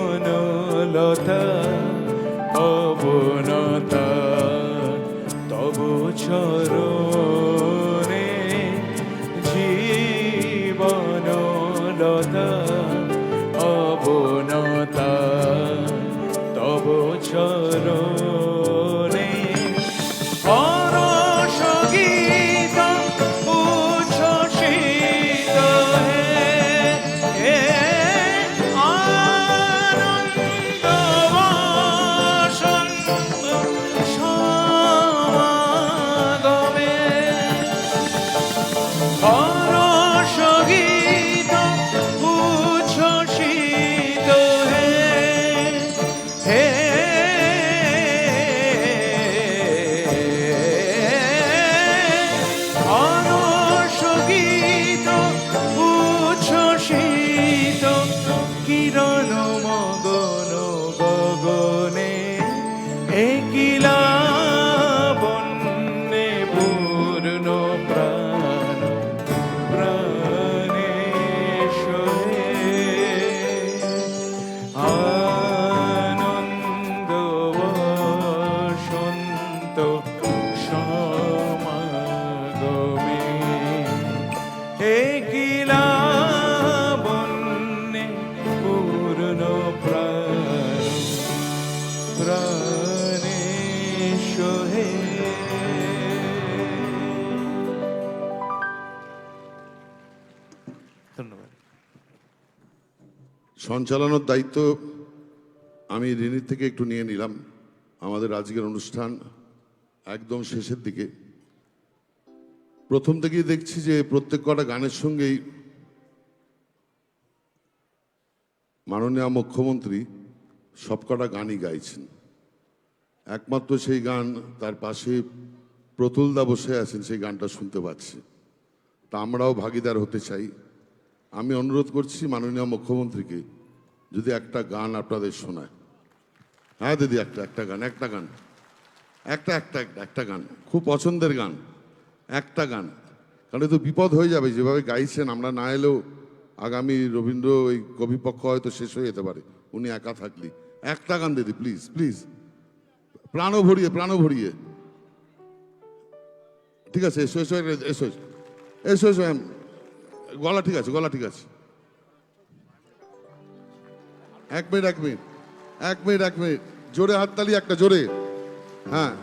জীবনলতা অবনতা তব চরণে, জীবনলতা অবনতা তব চরণে, হরষ গীত উচ্ছ্বসিত হে, আনন্দ বসন্ত সমাগমে, হরষ গীত সঞ্চালনের দায়িত্ব আমি রিনির থেকে একটু নিয়ে নিলাম। আমাদের আজকের অনুষ্ঠান একদম শেষের দিকে। প্রথম থেকেই দেখছি যে প্রত্যেক কটা গানের সঙ্গেই মাননীয় মুখ্যমন্ত্রী সবকটা গানই গাইছেন। একমাত্র সেই গান তার পাশে প্রতুলদা বসে আছেন, সেই গানটা শুনতে পাচ্ছি। তা আমরাও ভাগিদার হতে চাই। আমি অনুরোধ করছি মাননীয় মুখ্যমন্ত্রীকে যদি একটা গান আপনাদের শোনায়। হ্যাঁ দিদি, একটা গান একটা গান, খুব পছন্দের গান, একটা গান। কারণ তো বিপদ হয়ে যাবে, যেভাবে গাইছেন আমরা না এলেও আগামী রবীন্দ্র ওই কবিপক্ষ হয়তো শেষ হয়ে যেতে পারে উনি একা থাকলে। একটা গান দিদি, প্লিজ প্লিজ, প্রাণ ভরিয়ে। ঠিক আছে, এসো গলা ঠিক আছে। এক মিনিট, জোরে হাততালি একটা, জোরে। হ্যাঁ,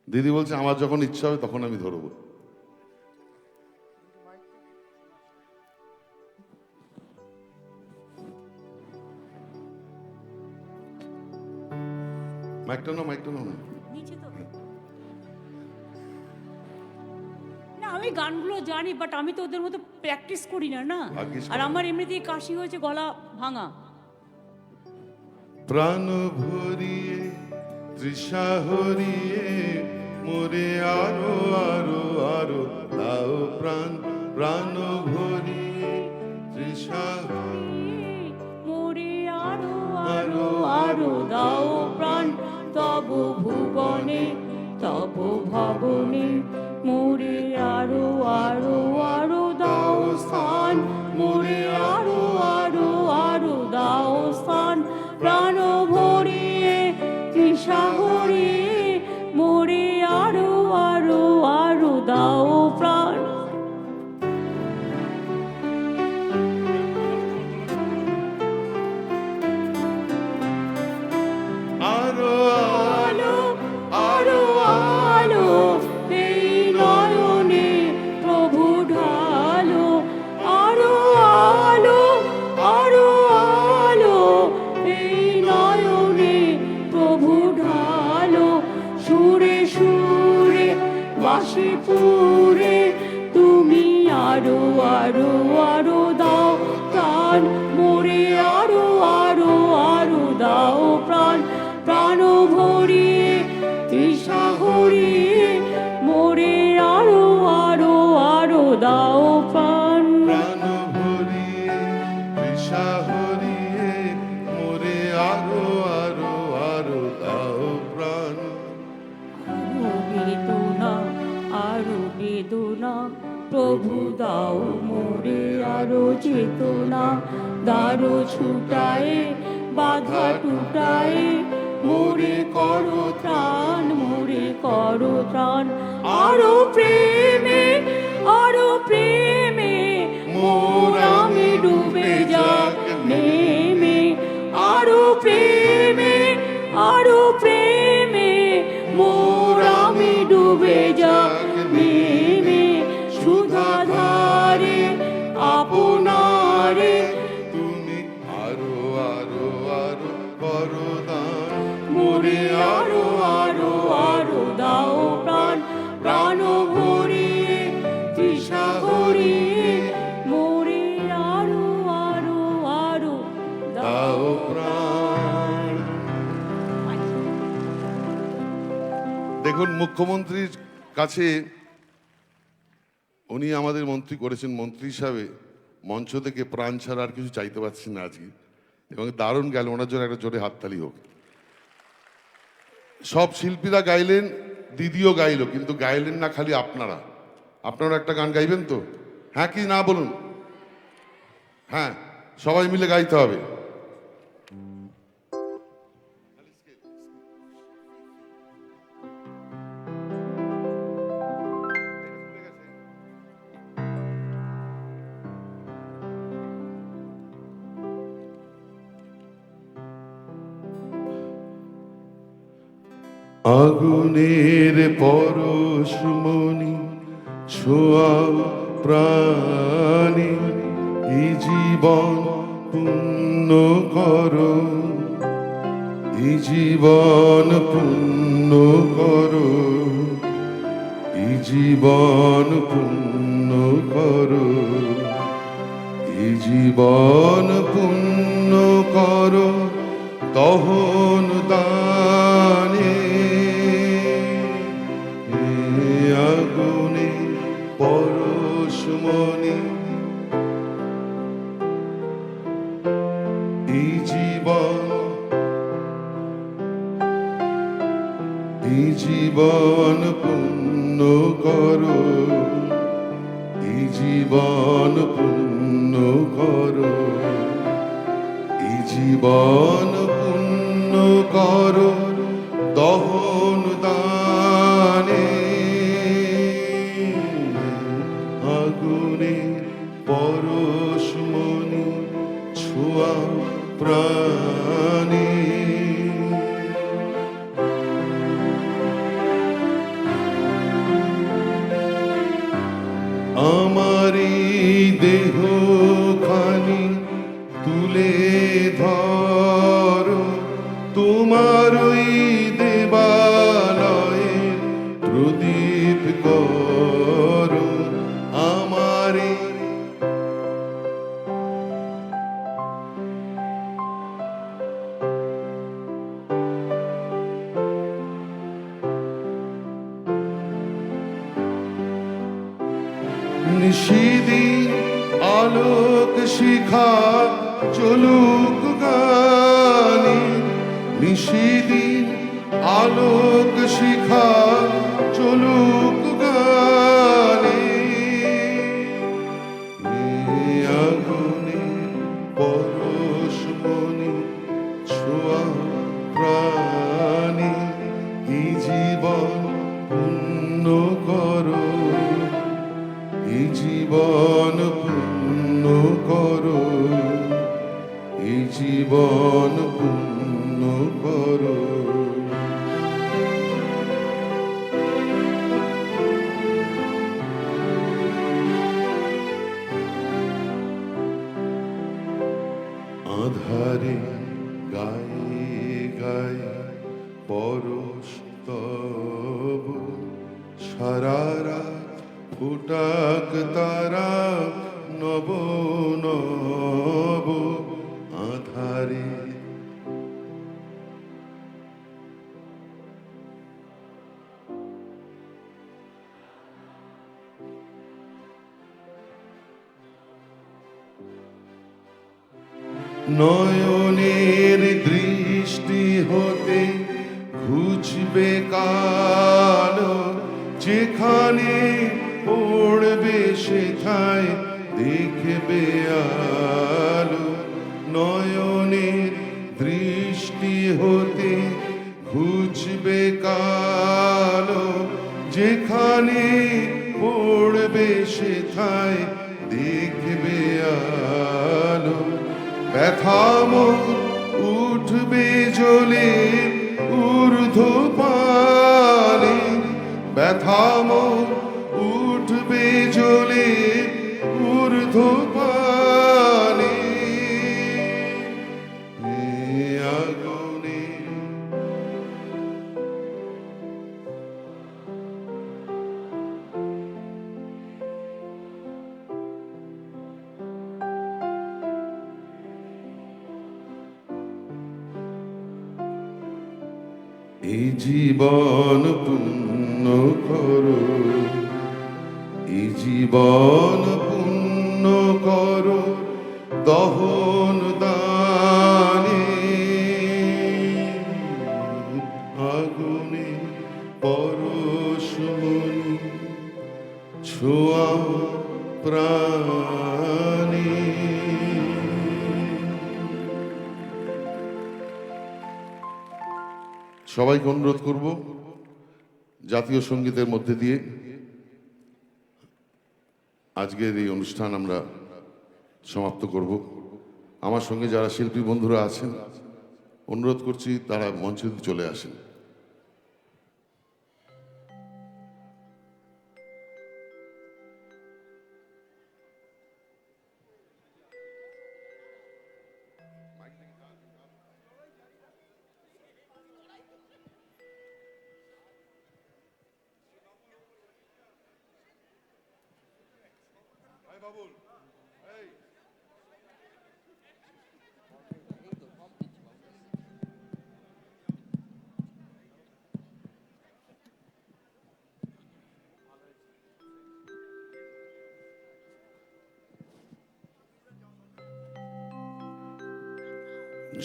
দিদি বলছে আমার যখন ইচ্ছা হবে তখন আমি ধরবো। মাইকটা নাও না। না, আমি গানগুলো জানি, বাট আমি তো ওদের মতো প্র্যাকটিস করি না। আর আমার এমনিতেই কাশি হয়েছে, গলা ভাঙা। প্রাণ ভরিয়ে তৃষা হরিয়ে মোরে আরো দাও প্রাণ ভরিয়ে তৃষা মোরে আরো দাও প্রাণ, তব ভুবনে তব ভবনে মোরে আরো দাও স্থান, মোরে আরো দাও স্থান। প্রাণ ভরিয়ে তৃষা হরিয়ে মোরে আরো দাও প্রাণ। আরো আলো এই নয়নে প্রভু ঢালো, আরো আলো এই নয়নে প্রভু ঢালো। সুরে বাঁশি পুরে তুমি আরো দাও প্রাণ, মোরে আরো দাও প্রাণ। প্রাণ ভরিয়ে তৃষা হরিয়ে মোরে আরো দাও প্রাণ। প্রাণ ভরিয়ে তৃষা হরিয়ে মোরে আরো দাও প্রাণ। আরো বেদনা প্রভু দাও মোরে আরো চেতনা। দারো ছুটায়ে বাধা টুটায়ে মোরে করো ত্রাণ, আরো প্রেমে মোর আমি ডুবে যাক নেমে। আরো প্রেমে মোর আমি ডুবে যাক নেমে। সুধাধারে আপনারে তুমি আরো করো দান, মোরে আরো দাও প্রাণ ভরিয়ে তৃষা হরিয়ে মোরে আরো দাও প্রাণ। দেখুন, মুখ্যমন্ত্রীর কাছে উনি আমাদের মন্ত্রী করেছেন, মন্ত্রী হিসাবে মঞ্চ থেকে প্রাণ ছাড়া আর কিছু চাইতে পারছি না আজকে। এবং দারুণ গেল, ওনার জন্য একটা জোরে হাততালি হোক। সব শিল্পীরা গাইলেন, দিদিও গাইলো, কিন্তু গাইলেন না খালি আপনারা, আপনারা একটা গান গাইবেন তো? হ্যাঁ কি না বলুন? হ্যাঁ, সবাই মিলে গাইতে হবে। আগুনের পরশমণি ছোঁয়াও প্রাণে, এই জীবন পূর্ণ করো, এই জীবন পূর্ণ করো, এই জীবন পূর্ণ করো, এই জীবন পূর্ণ করো তহন দানে। আগুনে পরশমণি এই জীবন, এই জীবন পূর্ণ করো, এই জীবন পূর্ণ করো, এই জীবন পূর্ণ করো দহন দানে। আগুনে পরশমণি ছোঁয়া প্রাণে। আমারি দেহ খানি তুলে ধরো, তোমার ওই দেবালয়ে প্রদীপ করো। আমারি নিশিদিন আলোক শিখা চলুক গানে, নিশিদিন আলোক শিখা চলুক গানে। আগুনে পরশমণি ছোঁয়া প্রাণে, এই জীবন পূর্ণ করো, এই জীবন পূর্ণ করো, এই জীবন পূর্ণ করো। আধারে গায়ে গায়ে পরশ তব, সারা রাত ফুটাক তারা নব নব। আধারে নয়নের দৃষ্টি হতে ঘুচবে কালো, যেখানে পড়বে সেথায় দেখবে আলো। নয়নের দৃষ্টি হতে ঘুচবে কালো, যেখানে পড়বে সেথায় দেখবে আলো। ব্যথা মোর উঠবে জ্বলে ঊর্ধ্ব পানে, ব্যথা মোর উঠবে জ্বলে ঊর্ধ্ব পানে। আগুনে এই জীবন পূর্ণ করো, এই জীবন পূর্ণ করো দহন দানে। আগুনে পরশমণি ছোঁয়া প্রাণী। সবাইকে অনুরোধ করব জাতীয় সঙ্গীতের মধ্যে দিয়ে আজকের এই অনুষ্ঠান আমরা সমাপ্ত করব। আমার সঙ্গে যারা শিল্পী বন্ধুরা আছেন অনুরোধ করছি তারা মঞ্চে চলে আসেন।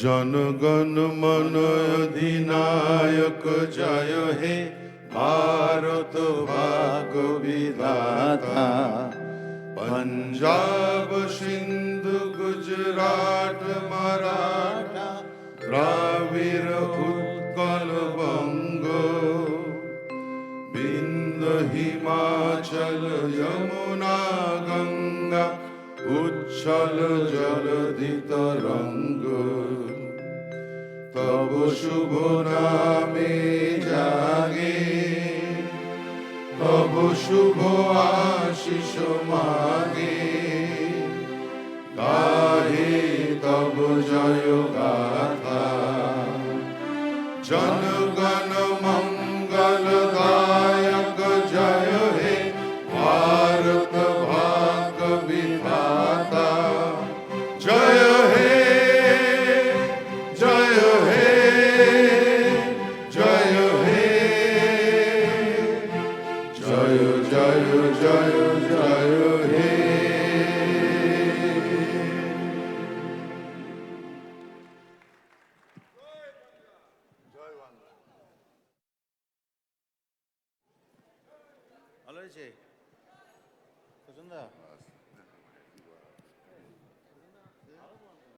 জনগণ মন অধিনায়ক জয় হে ভারত ভাগ্য বিধাতা। পঞ্জাব সিন্ধু গুজরাট মারাঠা দ্রাবিড় উৎকল বঙ্গ বিন্ধ্য হিমাচল যমুনা গঙ্গা উচ্ছল জলধি তরঙ্গ। তব শুভ নামে জাগে তব শুভ আশিস মাগে। গাহে তব জয় গাথা জনগণ মঙ্গল দায়ক জয় হে ভারত ভাগ্য বিধাতা। জয় হে জয় হে জয় হে জয় জয় জয় জয় হে। ভালো হয়েছে পছন্দ?